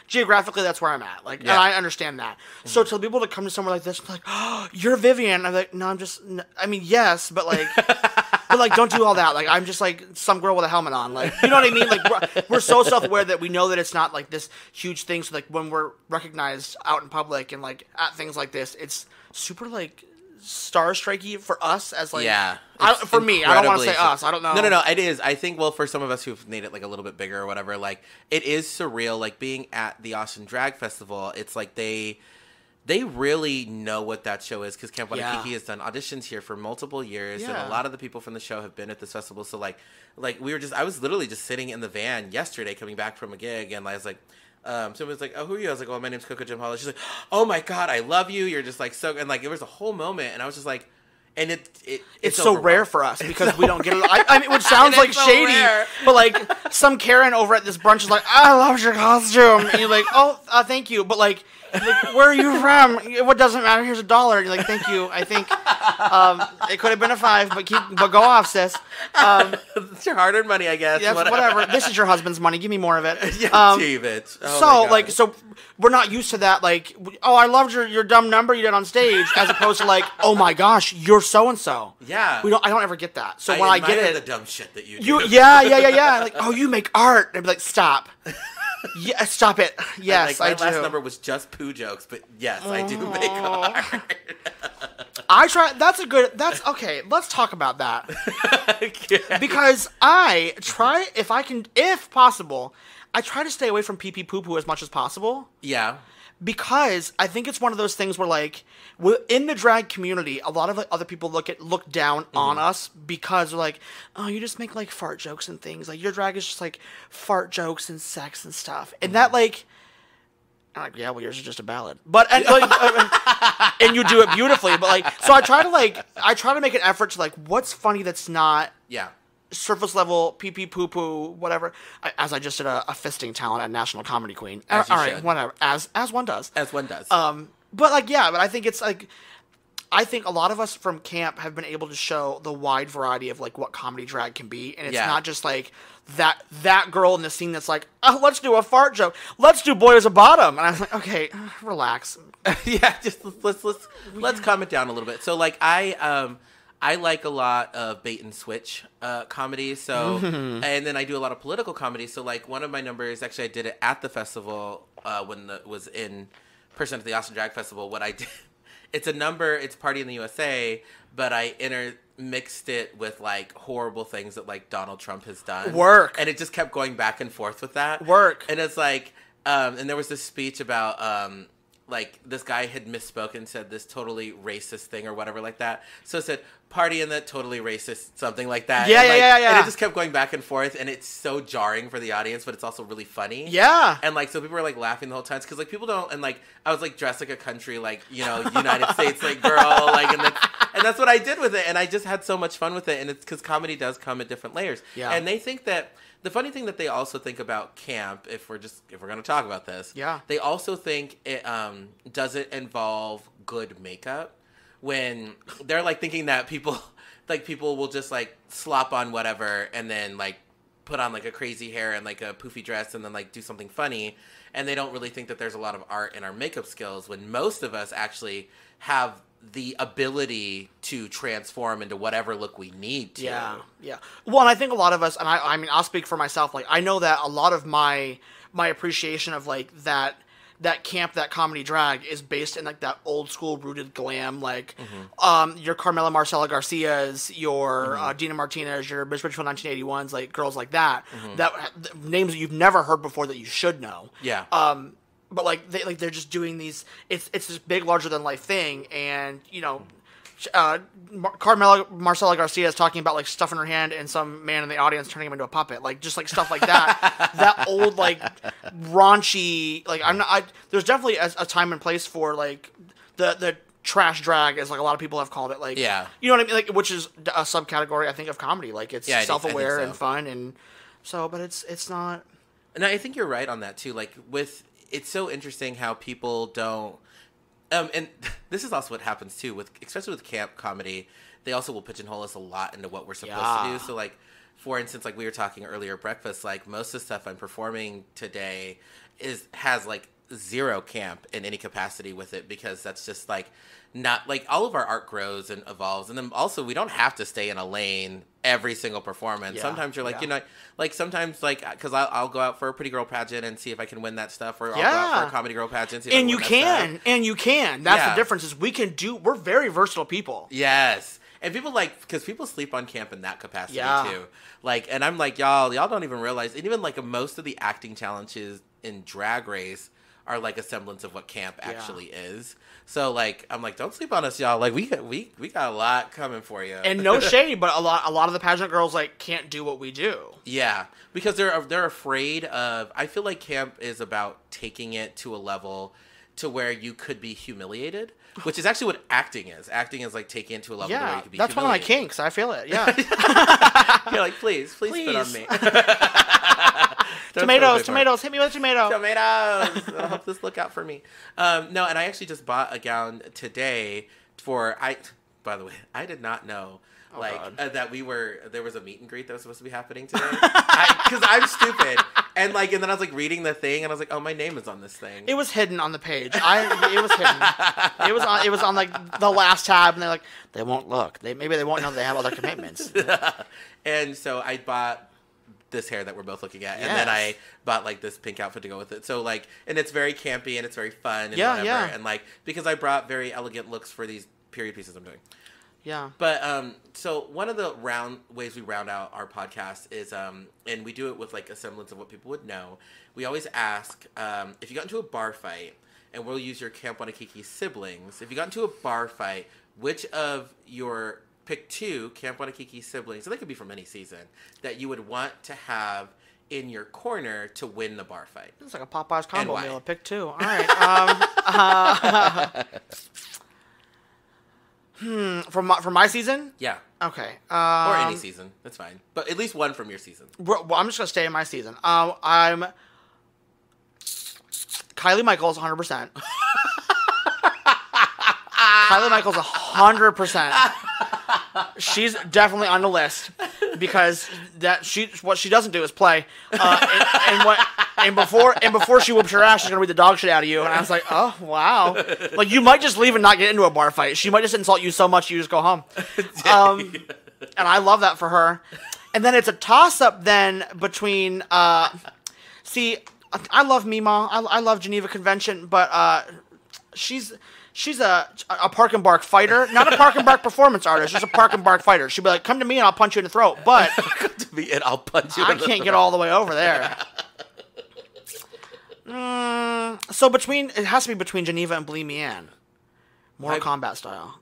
geographically that's where I'm at. Like, and I understand that. Mm-hmm. So to be able to come to somewhere like this, like, oh, you're Vivian. I'm like, no, I'm just. I mean, yes, but like. But like, don't do all that. Like, I'm just like some girl with a helmet on. Like, you know what I mean? Like, we're so self-aware that we know that it's not like this huge thing. So like, when we're recognized out in public and like at things like this, it's super like star-strikey for us as like. Yeah. For me, I don't want to say us. I don't know. No. It is. I think, well, for some of us who've made it like a little bit bigger or whatever, like it is surreal. Like being at the Austin Drag Festival, it's like they really know what that show is, because Camp Wanakiki has done auditions here for multiple years, and a lot of the people from the show have been at this festival. So like I was literally just sitting in the van yesterday coming back from a gig, and I was like, somebody was like, oh, who are you? I was like, well, my name's Coco Jim Hollis. She's like, oh my God, I love you. You're just like so, and like it was a whole moment, and I was just like, and it's so rare for us because we don't get it. I mean, which sounds like so shady, but like some Karen over at this brunch is like, I love your costume, and you're like, oh, thank you, but like. Like, where are you from? What doesn't matter? Here's $1. You're like, thank you. I think it could have been a 5, but go off, sis. It's your hard-earned money, I guess. Yes, whatever. This is your husband's money. Give me more of it. Yeah, David. So we're not used to that. Like, oh, I loved your dumb number you did on stage, as opposed to like, oh my gosh, you're so and so. Yeah. I don't ever get that. So when I get it, the dumb shit that you do. Yeah. Like, oh, you make art. And I'd be like, stop. Yeah, stop it. Yes, my I do. last number was just poo jokes, but yes, I do make art. I try. That's okay. Let's talk about that. Because I try, if possible, I try to stay away from pee poo poo as much as possible. Yeah. Because I think it's one of those things where, like, in the drag community, a lot of other people look down on us because they're like, oh, you just make, like, fart jokes and things. Like, your drag is just, like, fart jokes and sex and stuff. And that, like, I'm like, yeah, well, yours is just a ballad. But, and you do it beautifully. But, like, so I try to make an effort to, like, what's funny that's not... Yeah. Surface level, pee pee poo poo, whatever. As I just did a fisting talent at National Comedy Queen. All right, whatever. As one does. As one does. But like, yeah, but I think it's like, I think a lot of us from camp have been able to show the wide variety of like what comedy drag can be, and it's not just like that girl in the scene that's like, oh, let's do a fart joke, let's do boy as a bottom, and I was like, okay, relax. Yeah, just let's calm it down a little bit. So like I like a lot of bait and switch comedy, so and then I do a lot of political comedy. So like one of my numbers, actually I did it at the festival when it was in person at the Austin Drag Festival. What I did, it's a number, it's Party in the USA, but I intermixed it with like horrible things that like Donald Trump has done. Work. And it just kept going back and forth with that. Work. And it's like, and there was this speech about like this guy had misspoken, said this totally racist thing or whatever like that. So it said party in the totally racist, something like that. Yeah, and yeah. And it just kept going back and forth, and it's so jarring for the audience, but it's also really funny. Yeah. And like, so people were like laughing the whole time because like people don't, and like I was like dressed like a country, like, you know, United States like girl, like, and that's what I did with it, and I just had so much fun with it, and it's because comedy does come in different layers. Yeah. And they think that. The funny thing that they also think about camp, if we're going to talk about this, they also think it doesn't involve good makeup. When they're like thinking that people will just like slop on whatever and then like put on like a crazy hair and like a poofy dress and then like do something funny, and they don't really think that there's a lot of art in our makeup skills. When most of us actually have the ability to transform into whatever look we need to. Yeah. Well, and I think a lot of us, and I mean, I'll speak for myself. Like, I know that a lot of my appreciation of like that camp, that comedy drag is based in like that old school rooted glam, like your Carmela Marcela Garcias, your Dina Martinez, your Miss Richfield 1981s, like girls like that, that names that you've never heard before that you should know. Yeah. But like they're just doing these. It's this big, larger than life thing, and you know, Carmela Marcela Garcia is talking about like stuff in her hand and some man in the audience turning him into a puppet, like just like stuff like that. That old like raunchy. Like there's definitely a time and place for like the trash drag, as like a lot of people have called it. Like, yeah, you know what I mean? Like, which is a subcategory I think of comedy. Like it's self-aware and fun, and so, but it's not. And I think you're right on that too. Like it's so interesting how people don't. And this is also what happens too especially with camp comedy. They also will pigeonhole us a lot into what we're supposed to do. So like, for instance, like we were talking earlier, breakfast. Like most of the stuff I'm performing today has like zero camp in any capacity with it, because that's just like not like all of our art grows and evolves, and then also we don't have to stay in a lane every single performance. Sometimes you're like, you know, like sometimes like, because I'll go out for a pretty girl pageant and see if I can win that stuff, or I'll go out for a comedy girl pageant and see if I can win that stuff. That's the difference, is we're very versatile people. Yes. And people like, because people sleep on camp in that capacity too. Like, and I'm like, y'all don't even realize, and even like most of the acting challenges in Drag Race are like a semblance of what camp actually is. So like, I'm like, don't sleep on us, y'all. Like we got a lot coming for you. And no shade, but a lot of the pageant girls like can't do what we do. Yeah, because they're afraid of. I feel like camp is about taking it to a level to where you could be humiliated, which is actually what acting is. Acting is like taking it to a level where you could be humiliated. That's one of my kinks. I feel it. Yeah. You're like, please spit on me. Tomatoes. Hit me with a tomato. Tomatoes. I'll help this look out for me. No, and I actually just bought a gown today by the way, I did not know that there was a meet and greet that was supposed to be happening today. Because I'm stupid. And then I was reading the thing and I was like, oh, my name is on this thing. It was hidden on the page. It was hidden. It was on the last tab, and they're like, they won't look. Maybe they won't know they have other commitments. And so I bought this hair that we're both looking at, and then I bought this pink outfit to go with it. So and it's very campy and it's very fun and whatever. Yeah. And because I brought very elegant looks for these period pieces I'm doing. Yeah. But so one of the ways we round out our podcast is and we do it with a semblance of what people would know. We always ask if you got into a bar fight, and we'll use your Camp Wanakiki siblings. If you got into a bar fight, which of your pick 2 Camp Wanakiki siblings, and they could be from any season, that you would want to have in your corner to win the bar fight? It's like a Popeyes combo meal. Pick 2. All right. From my season? Yeah. Okay. Or any season. That's fine. But at least one from your season. Well, I'm just going to stay in my season. I'm Kylie Michaels, 100%. Kylie Michaels, 100%. She's definitely on the list because what she doesn't do is play. And before she whoops your ass, she's gonna beat the dog shit out of you. And I was like, oh wow, you might just leave and not get into a bar fight. She might just insult you so much you just go home. And I love that for her. And then it's a toss up then between see, I love Mima, I love Geneva Convention, but she's a Park and Bark fighter, not a Park and Bark performance artist. She's a Park and Bark fighter. She'll be like, come to me and I'll punch you in the throat. But come to me and I'll punch you in the throat. I can't get all the way over there. So it has to be between Geneva and Blee Me Ann. Mortal Kombat style.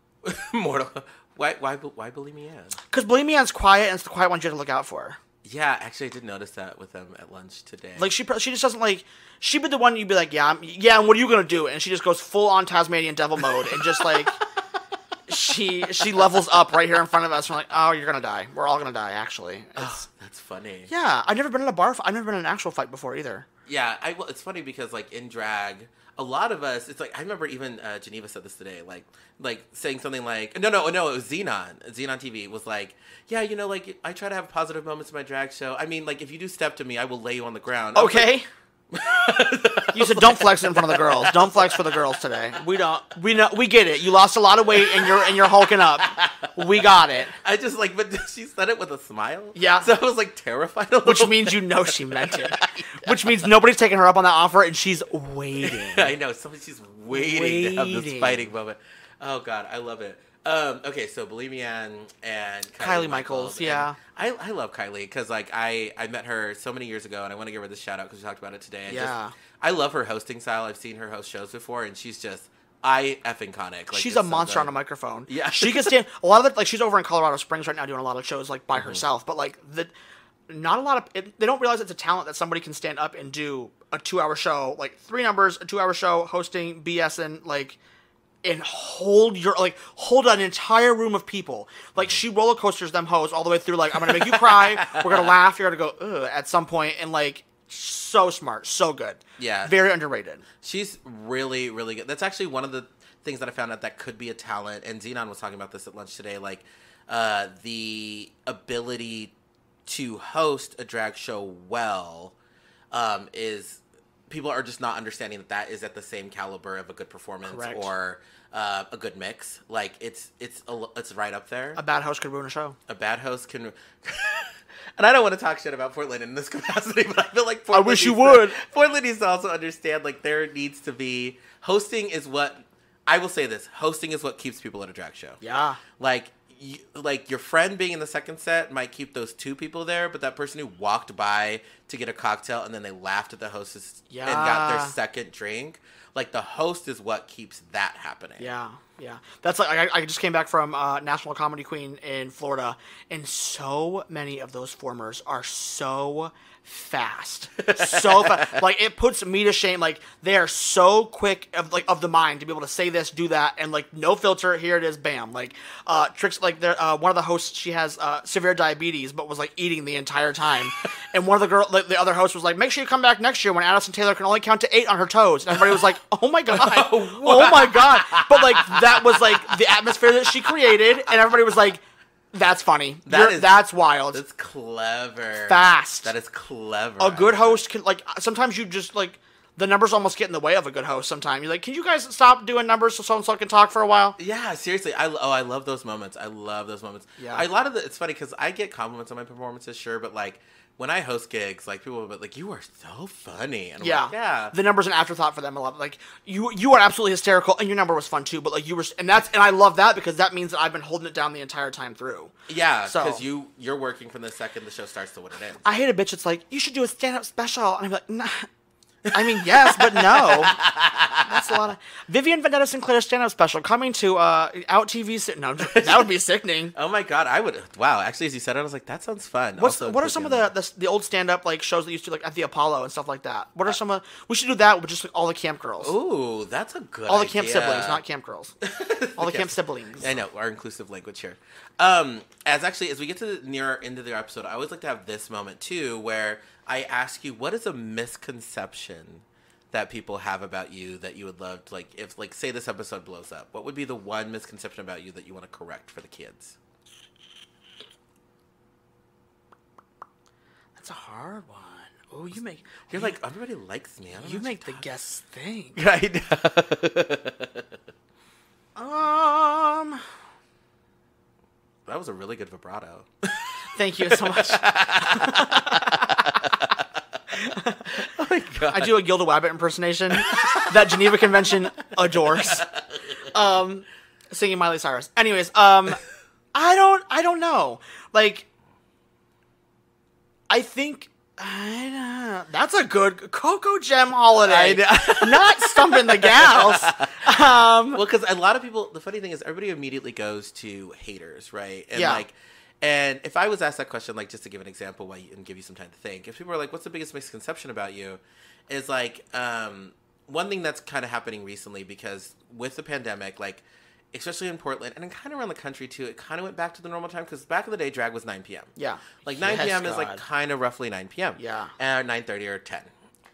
Why Blee Me Ann? Because Blee Me Ann's quiet and it's the quiet one you have to look out for. Yeah, actually I did notice that with them at lunch today. She just doesn't she'd be the one you'd be like, yeah, and what are you gonna do? And she just goes full on Tasmanian devil mode and just she levels up right here in front of us. We're like, oh, you're gonna die. We're all gonna die. Actually, that's funny. Yeah, I've never been in a bar. I've never been in an actual fight before either. Yeah, it's funny because in drag, a lot of us, it's I remember even Geneva said this today, saying something no, it was Xenon TV was yeah, I try to have positive moments in my drag show. I mean, if you do step to me, I will lay you on the ground. Okay. You said don't flex in front of the girls. Don't flex for the girls today. We get it. You lost a lot of weight and you're hulking up. We got it. I just but she said it with a smile. Yeah. So I was terrified a little Which means bit. she meant it. Yeah. Which means nobody's taking her up on that offer and she's waiting. I know. She's waiting to have this fighting moment. Oh God, I love it. Okay, so Blee Me Ann and Kylie Michaels, yeah. I love Kylie because I met her so many years ago, and I want to give her this shout out because we talked about it today. I love her hosting style. I've seen her host shows before, and she's just effing conic. She's a monster on a microphone. Yeah, she can stand a lot of it. She's over in Colorado Springs right now doing a lot of shows by herself, but not a lot of they don't realize it's a talent that somebody can stand up and do a 2-hour show, 3 numbers, a 2-hour show, hosting, BSing, and hold an entire room of people. She roller coasters them hoes all the way through. I'm gonna make you cry. We're gonna laugh. You're gonna go ugh at some point, and so smart, so good. Yeah, very underrated. She's really, really good. That's actually one of the things that I found out that could be a talent. And Xenon was talking about this at lunch today. The ability to host a drag show well is. People are just not understanding that is at the same caliber of a good performance. Correct. Or a good mix. It's right up there. A bad host could ruin a show. A bad host can. And I don't want to talk shit about Portland in this capacity, but I feel like Portland. I wish you would. Portland needs to also understand there needs to be hosting is what I will say this. Hosting is what keeps people at a drag show. Yeah. Your friend being in the second set might keep those 2 people there, but that person who walked by to get a cocktail and then they laughed at the hostess and got their second drink, the host is what keeps that happening. Yeah, yeah. That's I just came back from National Comedy Queen in Florida, and so many of those formers are so fast. So fast. It puts me to shame. They are so quick of the mind to be able to say this, do that, and no filter, here it is, bam. Tricks one of the hosts, she has severe diabetes but was eating the entire time. And one of the other host was like, make sure you come back next year when Addison Taylor can only count to 8 on her toes. And everybody was like, oh my God. Oh my God. But like, that was like the atmosphere that she created. And everybody was like, that's funny. That's wild. That's clever. Fast. That is clever. A good host can, like, sometimes you just, like, the numbers almost get in the way of a good host sometimes. You're like, can you guys stop doing numbers so so-and-so can talk for a while? Yeah, seriously. I love those moments. I love those moments. Yeah. It's funny because I get compliments on my performances, sure, but like when I host gigs, like people will be like, you are so funny. And I'm like, yeah. The number's an afterthought for them a lot. Like you are absolutely hysterical and your number was fun too, but like you were, and I love that because that means that I've been holding it down the entire time through. Yeah, So- because you're working from the second the show starts to when it ends. I hate a bitch that's like, you should do a stand-up special. And I'm like, nah. I mean, yes, but no. That's a lot of... Vivian Vendetta-Sinclaire stand-up special coming to Out TV... No, that would be sickening. Oh my God, I would... Wow, actually, as you said it, I was like, that sounds fun. What are some of the old stand-up like shows that used to like at the Apollo and stuff like that? What are some of... We should do that with just like, all the camp girls. Ooh, that's a good All the idea. camp siblings, not camp girls. All the camp siblings. I know, our inclusive language here. As we get to the nearer end of the episode, I always like to have this moment too, where I ask you, what is a misconception that people have about you that you would love to, like, if, like, say this episode blows up, what would be the one misconception about you that you want to correct for the kids? That's a hard one. Oh, You're like, everybody likes me. You make the guests think. I know. That was a really good vibrato. Thank you so much. Oh my God. I do a Gilda Wabbit impersonation that Geneva Convention adores. Singing Miley Cyrus. Anyways, I don't know. Like, I think that's a good Coco Gem holiday. Not stumping the gals. Well, because a lot of people, the funny thing is everybody immediately goes to haters, right? And Yeah. And if I was asked that question, like, just to give an example and give you some time to think, if people are like, what's the biggest misconception about you? Is like, one thing that's kind of happening recently, because with the pandemic, like, especially in Portland and kind of around the country too, it kind of went back to the normal time, because back in the day, drag was 9 p.m. Yeah. Like 9 Yes, p.m. is God. like kind of roughly 9 p.m. Yeah. And 9:30 or 10.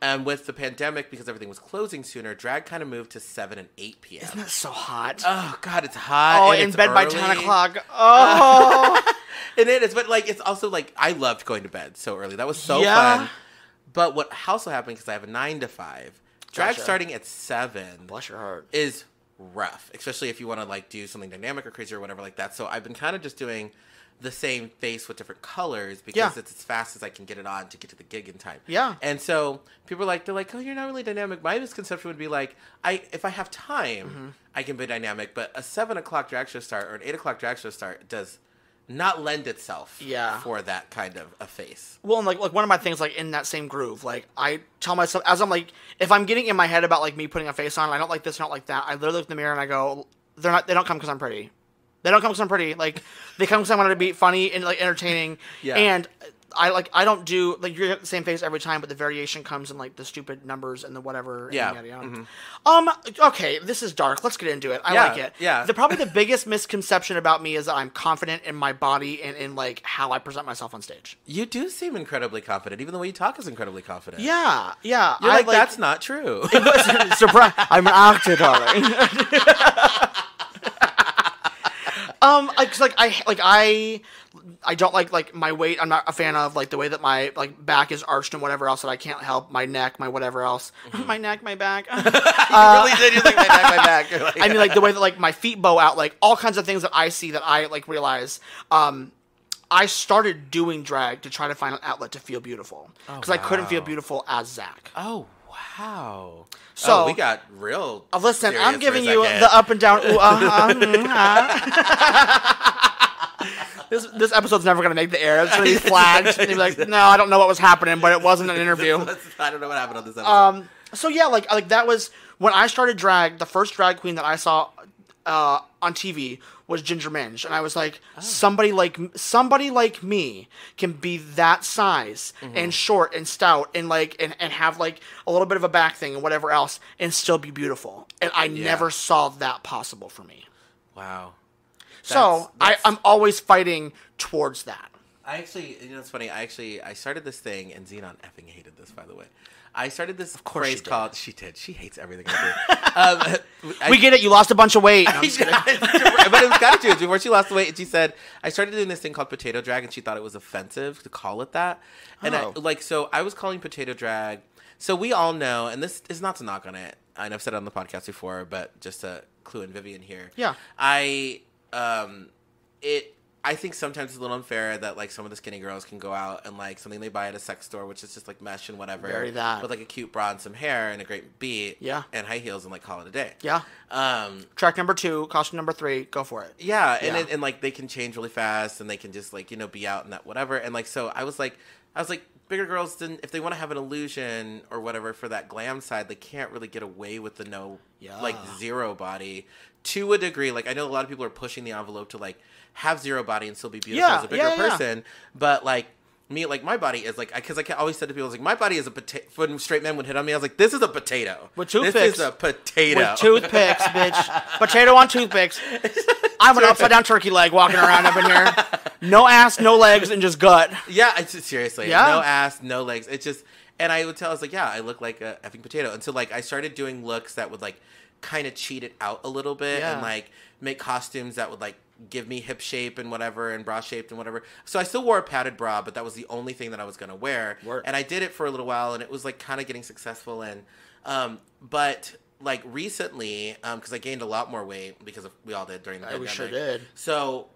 And with the pandemic, because everything was closing sooner, drag kind of moved to 7 and 8 p.m. Isn't that so hot? Oh, God, it's hot. Oh, and in it's bed by early. 10 o'clock. Oh. And it is, but like, it's also like, I loved going to bed so early. That was so Yeah. fun. But what also happened, because I have a 9 to 5, drag Gotcha. starting at 7 Bless your heart. is rough, especially if you want to like do something dynamic or crazy or whatever like that. So I've been kind of just doing the same face with different colors, because Yeah. it's as fast as I can get it on to get to the gig in time. Yeah. And so people are like, they're like, oh, you're not really dynamic. My misconception would be like, if I have time, Mm-hmm. I can be dynamic, but a 7 o'clock drag show start or an 8 o'clock drag show start does not lend itself for that kind of a face. Well, and like one of my things, like in that same groove, like I tell myself, as I'm like, if I'm getting in my head about like me putting a face on, I don't like this, I don't like that, I literally look in the mirror and I go, they don't come because I'm pretty. They don't come because I'm pretty. Like, they come because I wanted to be funny and like entertaining. Yeah. And I don't do, like, you're the same face every time, but the variation comes in like the stupid numbers and the whatever. And Yeah. yada, yada. Mm-hmm. Okay, this is dark. Let's get into it. I like it. Yeah. Probably the biggest misconception about me is that I'm confident in my body and in like how I present myself on stage. You do seem incredibly confident. Even the way you talk is incredibly confident. Yeah. Yeah. You're like, that's not true. Surprise! I'm an actor, darling. I don't like my weight. I'm not a fan of like the way that my like back is arched and whatever else that I can't help. My neck, my whatever else. My neck, my back. You really did. You're like, my neck, my back. You're like, I mean, like the way that like my feet bow out, like all kinds of things that I see that I like realize. I started doing drag to try to find an outlet to feel beautiful because I couldn't feel beautiful as Zach. Oh, wow. So we got real. Listen, serious I'm giving for a you second. the up and down. This episode's never gonna make the air. It's gonna be flagged. And you'll be like, no, I don't know what was happening, but it wasn't an interview. I don't know what happened on this episode. So yeah, like that was when I started drag. The first drag queen that I saw on TV was Ginger Minge, and I was like, somebody like me can be that size and short and stout and like and have like a little bit of a back thing and whatever else and still be beautiful. And I never saw that possible for me. Wow. So I'm always fighting towards that. It's funny. I started this thing, and Xenon effing hated this, by the way. I started this phrase called. She did. She hates everything I do. We get it. You lost a bunch of weight. No, I'm just kidding. But it was kind of true. Before she lost the weight, and she said, I started doing this thing called potato drag, and she thought it was offensive to call it that. And so I was calling potato drag. So we all know, and this is not to knock on it. I know I've said it on the podcast before, but just to clue in Vivian here. Yeah. I think sometimes it's a little unfair that like some of the skinny girls can go out and like something they buy at a sex store, which is just like mesh and whatever, Very that. with like a cute bra and some hair and a great beat, Yeah. and high heels and like call it a day. Yeah. Track number 2, costume number 3, go for it. Yeah, and like they can change really fast and they can just like be out and that whatever. And like so I was like bigger girls didn't, if they want to have an illusion or whatever for that glam side, they can't really get away with the like zero body to a degree. Like I know a lot of people are pushing the envelope to like have zero body and still be beautiful as a bigger person, but like me, like my body is like, because I always said to people, I was like, my body is a potato. When straight men would hit on me, I was like, this is a potato. With toothpicks. This is a potato. With toothpicks, bitch. Potato on toothpicks. I have an upside down turkey leg walking around up in here. No ass, no legs, and just gut. Yeah, seriously. Yeah. No ass, no legs. It's just, and I would tell, I was like, yeah, I look like a effing potato. And so like I started doing looks that would like kind of cheat it out a little bit and like make costumes that would like give me hip shape and whatever and bra shaped and whatever. So I still wore a padded bra, but that was the only thing that I was going to wear. And I did it for a little while and it was like kind of getting successful. And, but like recently, because I gained a lot more weight because we all did during the pandemic. We sure did. So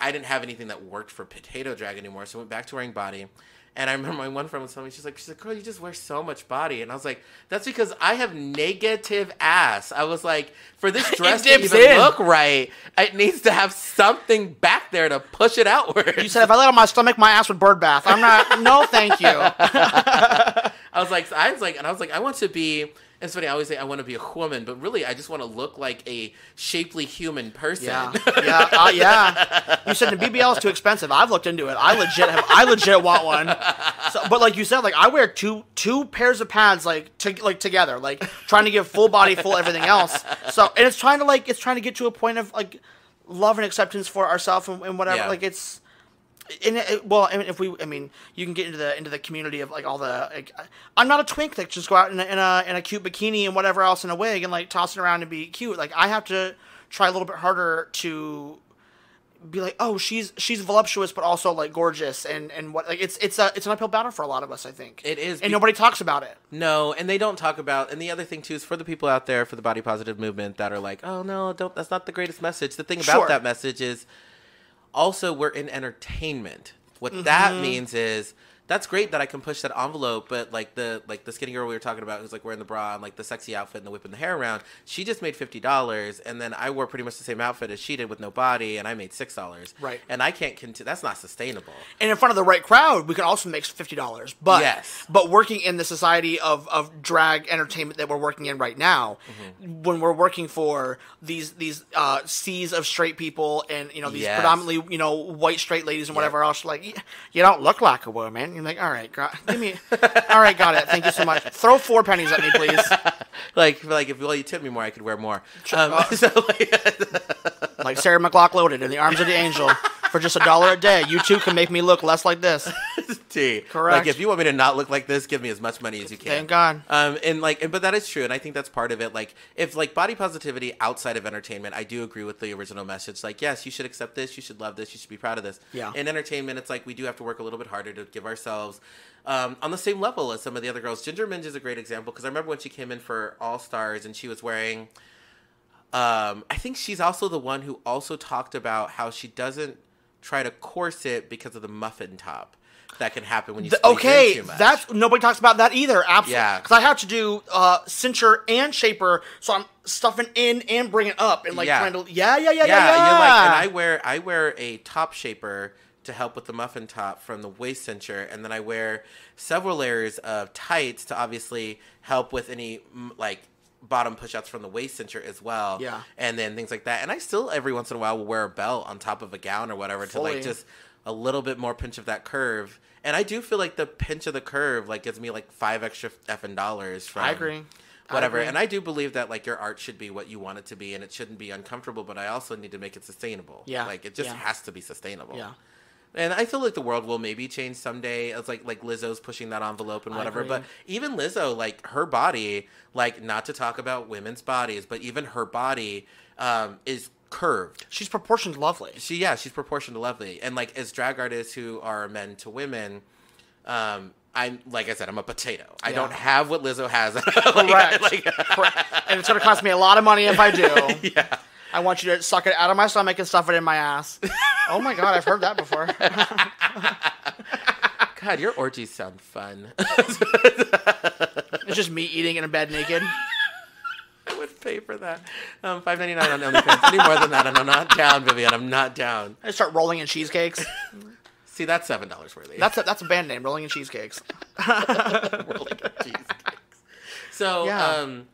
I didn't have anything that worked for potato drag anymore. So I went back to wearing body. And I remember my one friend was telling me, she's like, girl, you just wear so much body. And I was like, that's because I have negative ass. I was like, for this dress to even look right, it needs to have something back there to push it outward. You said, if I lay on my stomach, my ass would bird bath. I'm not, no, thank you. I was like, I want to be, it's funny, I always say I want to be a woman, but really I just want to look like a shapely human person. Yeah. You said the BBL is too expensive. I've looked into it. I legit want one. So, but like you said, like I wear two pairs of pads like together, like trying to give full body, full everything else. So and it's trying to get to a point of like love and acceptance for ourselves and whatever. Yeah. Like it's. You can get into the community of like all the. Like, I'm not a twink that just go out in a cute bikini and whatever else in a wig and like toss it around and be cute. Like I have to try a little bit harder to be like, oh, she's voluptuous but also like gorgeous and what like it's an uphill battle for a lot of us, I think. It is, and nobody talks about it. No, and they don't talk about. And the other thing too is for the people out there for the body positive movement that are like, oh no, don't. That's not the greatest message. The thing about that message is. Also, we're in entertainment. What that means is that's great that I can push that envelope, but like the skinny girl we were talking about who's like wearing the bra and like the sexy outfit and the whipping the hair around, she just made $50, and then I wore pretty much the same outfit as she did with no body, and I made $6. Right. And I can't continue. That's not sustainable. And in front of the right crowd, we can also make $50. But but working in the society of drag entertainment that we're working in right now, when we're working for these seas of straight people and these predominantly white straight ladies and whatever else, like you don't look like a woman. You're like, all right, give me. All right, got it. Thank you so much. Throw 4 pennies at me, please. like if you tip me more, I could wear more. Like Sarah McLachlan loaded in the arms of the angel for just $1 a day. You too can make me look less like this. Correct. Like if you want me to not look like this, give me as much money as you can. Thank God. But that is true, and I think that's part of it. Like if like body positivity outside of entertainment, I do agree with the original message. Like yes, you should accept this, you should love this, you should be proud of this. Yeah. In entertainment, it's like we do have to work a little bit harder to give ourselves on the same level as some of the other girls. Ginger Minj is a great example because I remember when she came in for All Stars and she was wearing. I think she's also the one who also talked about how she doesn't try to corset because of the muffin top that can happen when you squeeze in too much. That's nobody talks about that either. Absolutely, yeah. Because I have to do cincher and shaper, so I'm stuffing in and bringing up and like trying to yeah. And you're like, and I wear a top shaper to help with the muffin top from the waist cincher, and then I wear several layers of tights to obviously help with any like bottom push-outs from the waist cincher as well. Yeah. And then things like that. And I still every once in a while will wear a belt on top of a gown or whatever to like just a little bit more pinch of that curve. And I do feel like the pinch of the curve like gives me like $5 extra effing dollars from I agree. Whatever. And I do believe that like your art should be what you want it to be and it shouldn't be uncomfortable, but I also need to make it sustainable. Yeah. Like it just has to be sustainable. Yeah. And I feel like the world will maybe change someday. It's like Lizzo's pushing that envelope and whatever. But even Lizzo, like her body, like not to talk about women's bodies, but even her body is curved. She's proportioned lovely. She's proportioned lovely. And like as drag artists who are men to women, I'm like I said, I'm a potato. Yeah. I don't have what Lizzo has. Correct. Correct. And it's going to cost me a lot of money if I do. Yeah. I want you to suck it out of my stomach and stuff it in my ass. Oh my God, I've heard that before. God, your orgies sound fun. It's just me eating in a bed naked. I would pay for that. $5.99 on OnlyFans. Any more than that, and I'm not down, Vivian. I'm not down. I start rolling in cheesecakes. See, that's $7 worthy. That's a band name, Rolling in Cheesecakes. Rolling in Cheesecakes. So,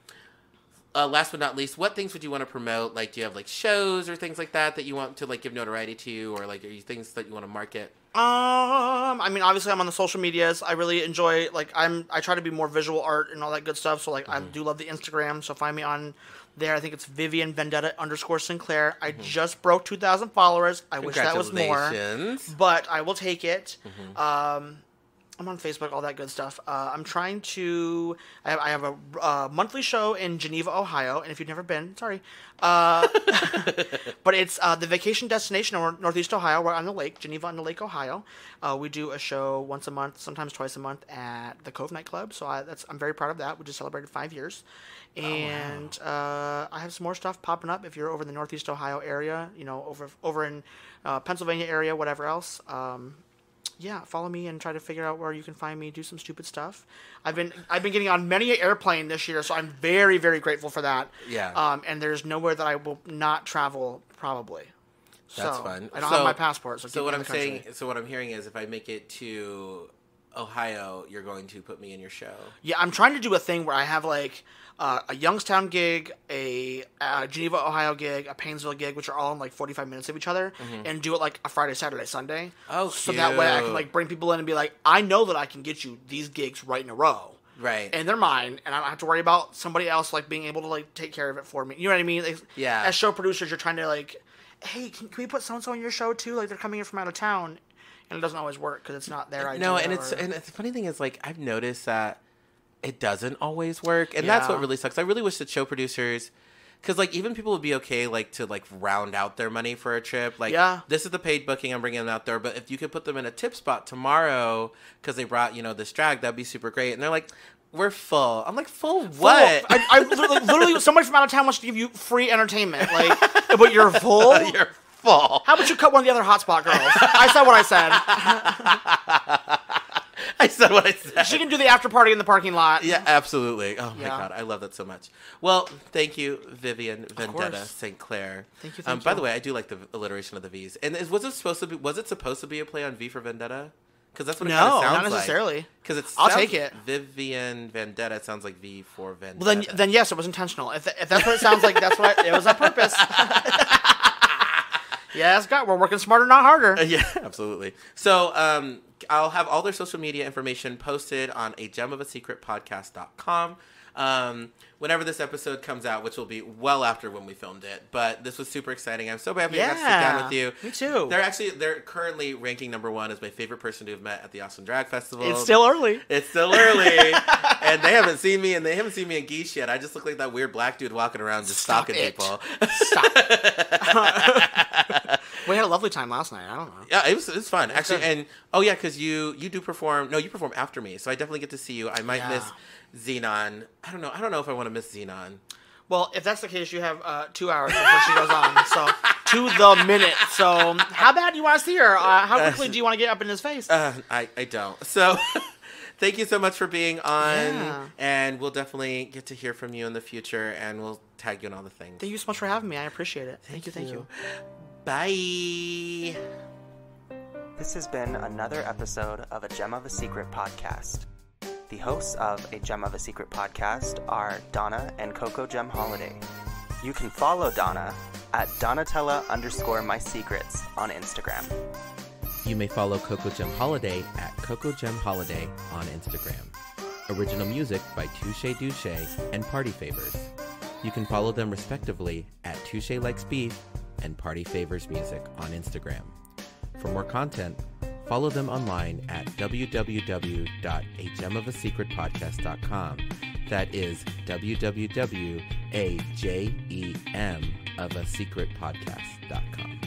last but not least, what things would you want to promote? Like, do you have like shows or things like that you want to like give notoriety to, or like are you things that you want to market? I mean, obviously, I'm on the social medias. I really enjoy like I try to be more visual art and all that good stuff. So like I do love the Instagram. So find me on there. I think it's Vivian Vendetta_Sinclaire. I just broke 2,000 followers. I wish that was more, but I will take it. I'm on Facebook, all that good stuff. I'm trying to... I have a monthly show in Geneva, Ohio, and if you've never been, sorry. But it's the vacation destination of Northeast Ohio. We're on the lake, Geneva on the Lake, Ohio. We do a show once a month, sometimes twice a month at the Cove nightclub. So I'm very proud of that. We just celebrated 5 years. And I have some more stuff popping up if you're over in the Northeast Ohio area, you know, over in Pennsylvania area, whatever else. Yeah, follow me and try to figure out where you can find me. Do some stupid stuff. I've been getting on many an airplane this year, so I'm very, very grateful for that. Yeah. And there's nowhere that I will not travel probably. That's fun. I don't have my passport, so what I'm hearing is if I make it to Ohio, you're going to put me in your show. Yeah, I'm trying to do a thing where I have like a Youngstown gig, a Geneva, Ohio gig, a Painesville gig, which are all in like 45 minutes of each other, and do it like a Friday, Saturday, Sunday. Oh, so that way I can like bring people in and be like, I know that I can get you these gigs right in a row. Right. And they're mine, and I don't have to worry about somebody else like being able to like take care of it for me. You know what I mean? Like, yeah. As show producers, you're trying to like, hey, can we put so-and-so on your show too? Like they're coming in from out of town. And it doesn't always work because it's not their idea. No, and the funny thing is, like, I've noticed that it doesn't always work, and that's what really sucks. I really wish that show producers, because like even people would be okay like to like round out their money for a trip. Like, this is the paid booking, I'm bringing them out there, but if you could put them in a tip spot tomorrow because they brought this drag, that'd be super great. And they're like, we're full. I'm like, full what? I literally somebody from out of town wants to give you free entertainment, like, but you're full. You're full. How about you cut one of the other hotspot girls? I said what I said. I said what I said. She can do the after party in the parking lot. Yeah, absolutely. Oh my God, I love that so much. Well, thank you, Vivian Vendetta-Sinclaire. Thank you. By the way, I do like the alliteration of the V's. And was it supposed to be a play on V for Vendetta? Because that's what it kind of sounds like. No, not necessarily. Because I'll take it. Vivian Vendetta. It sounds like V for Vendetta. Well, then yes, it was intentional. If that's what it sounds like, it was on purpose. Yeah, Scott, we're working smarter, not harder. Yeah, absolutely. So I'll have all their social media information posted on a gemofasecretpodcast.com. Whenever this episode comes out, which will be well after when we filmed it. But this was super exciting. I'm so happy I got to sit down with you. Me too. They're currently ranking #1 as my favorite person to have met at the Austin Drag Festival. It's still early. And they haven't seen me, in Geesh yet. I just look like that weird black dude walking around just stalking people. Stop. We had a lovely time last night. I don't know. Yeah, it was fun. Actually, and because you do perform. No, you perform after me, so I definitely get to see you. I might miss Xenon. I don't know if I want to miss Xenon. Well, if that's the case, you have 2 hours before she goes on. So, to the minute. So, how bad do you want to see her? How quickly do you want to get up in his face? I don't. So, thank you so much for being on. And we'll definitely get to hear from you in the future. And we'll tag you on all the things. Thank you so much for having me. I appreciate it. Thank you. Bye. This has been another episode of A Gem of a Secret podcast. The hosts of A Gem of a Secret podcast are Donna and Coco Gem Holiday. You can follow Donna at Donatella_MySecrets on Instagram. You may follow Coco Gem Holiday at Coco Gem Holiday on Instagram. Original music by Touche Douche and Party Favors. You can follow them respectively at Touche Likes Beef and Party Favors Music on Instagram. For more content, follow them online at www.agemofasecretpodcast.com. That is www.ajemofasecretpodcast.com.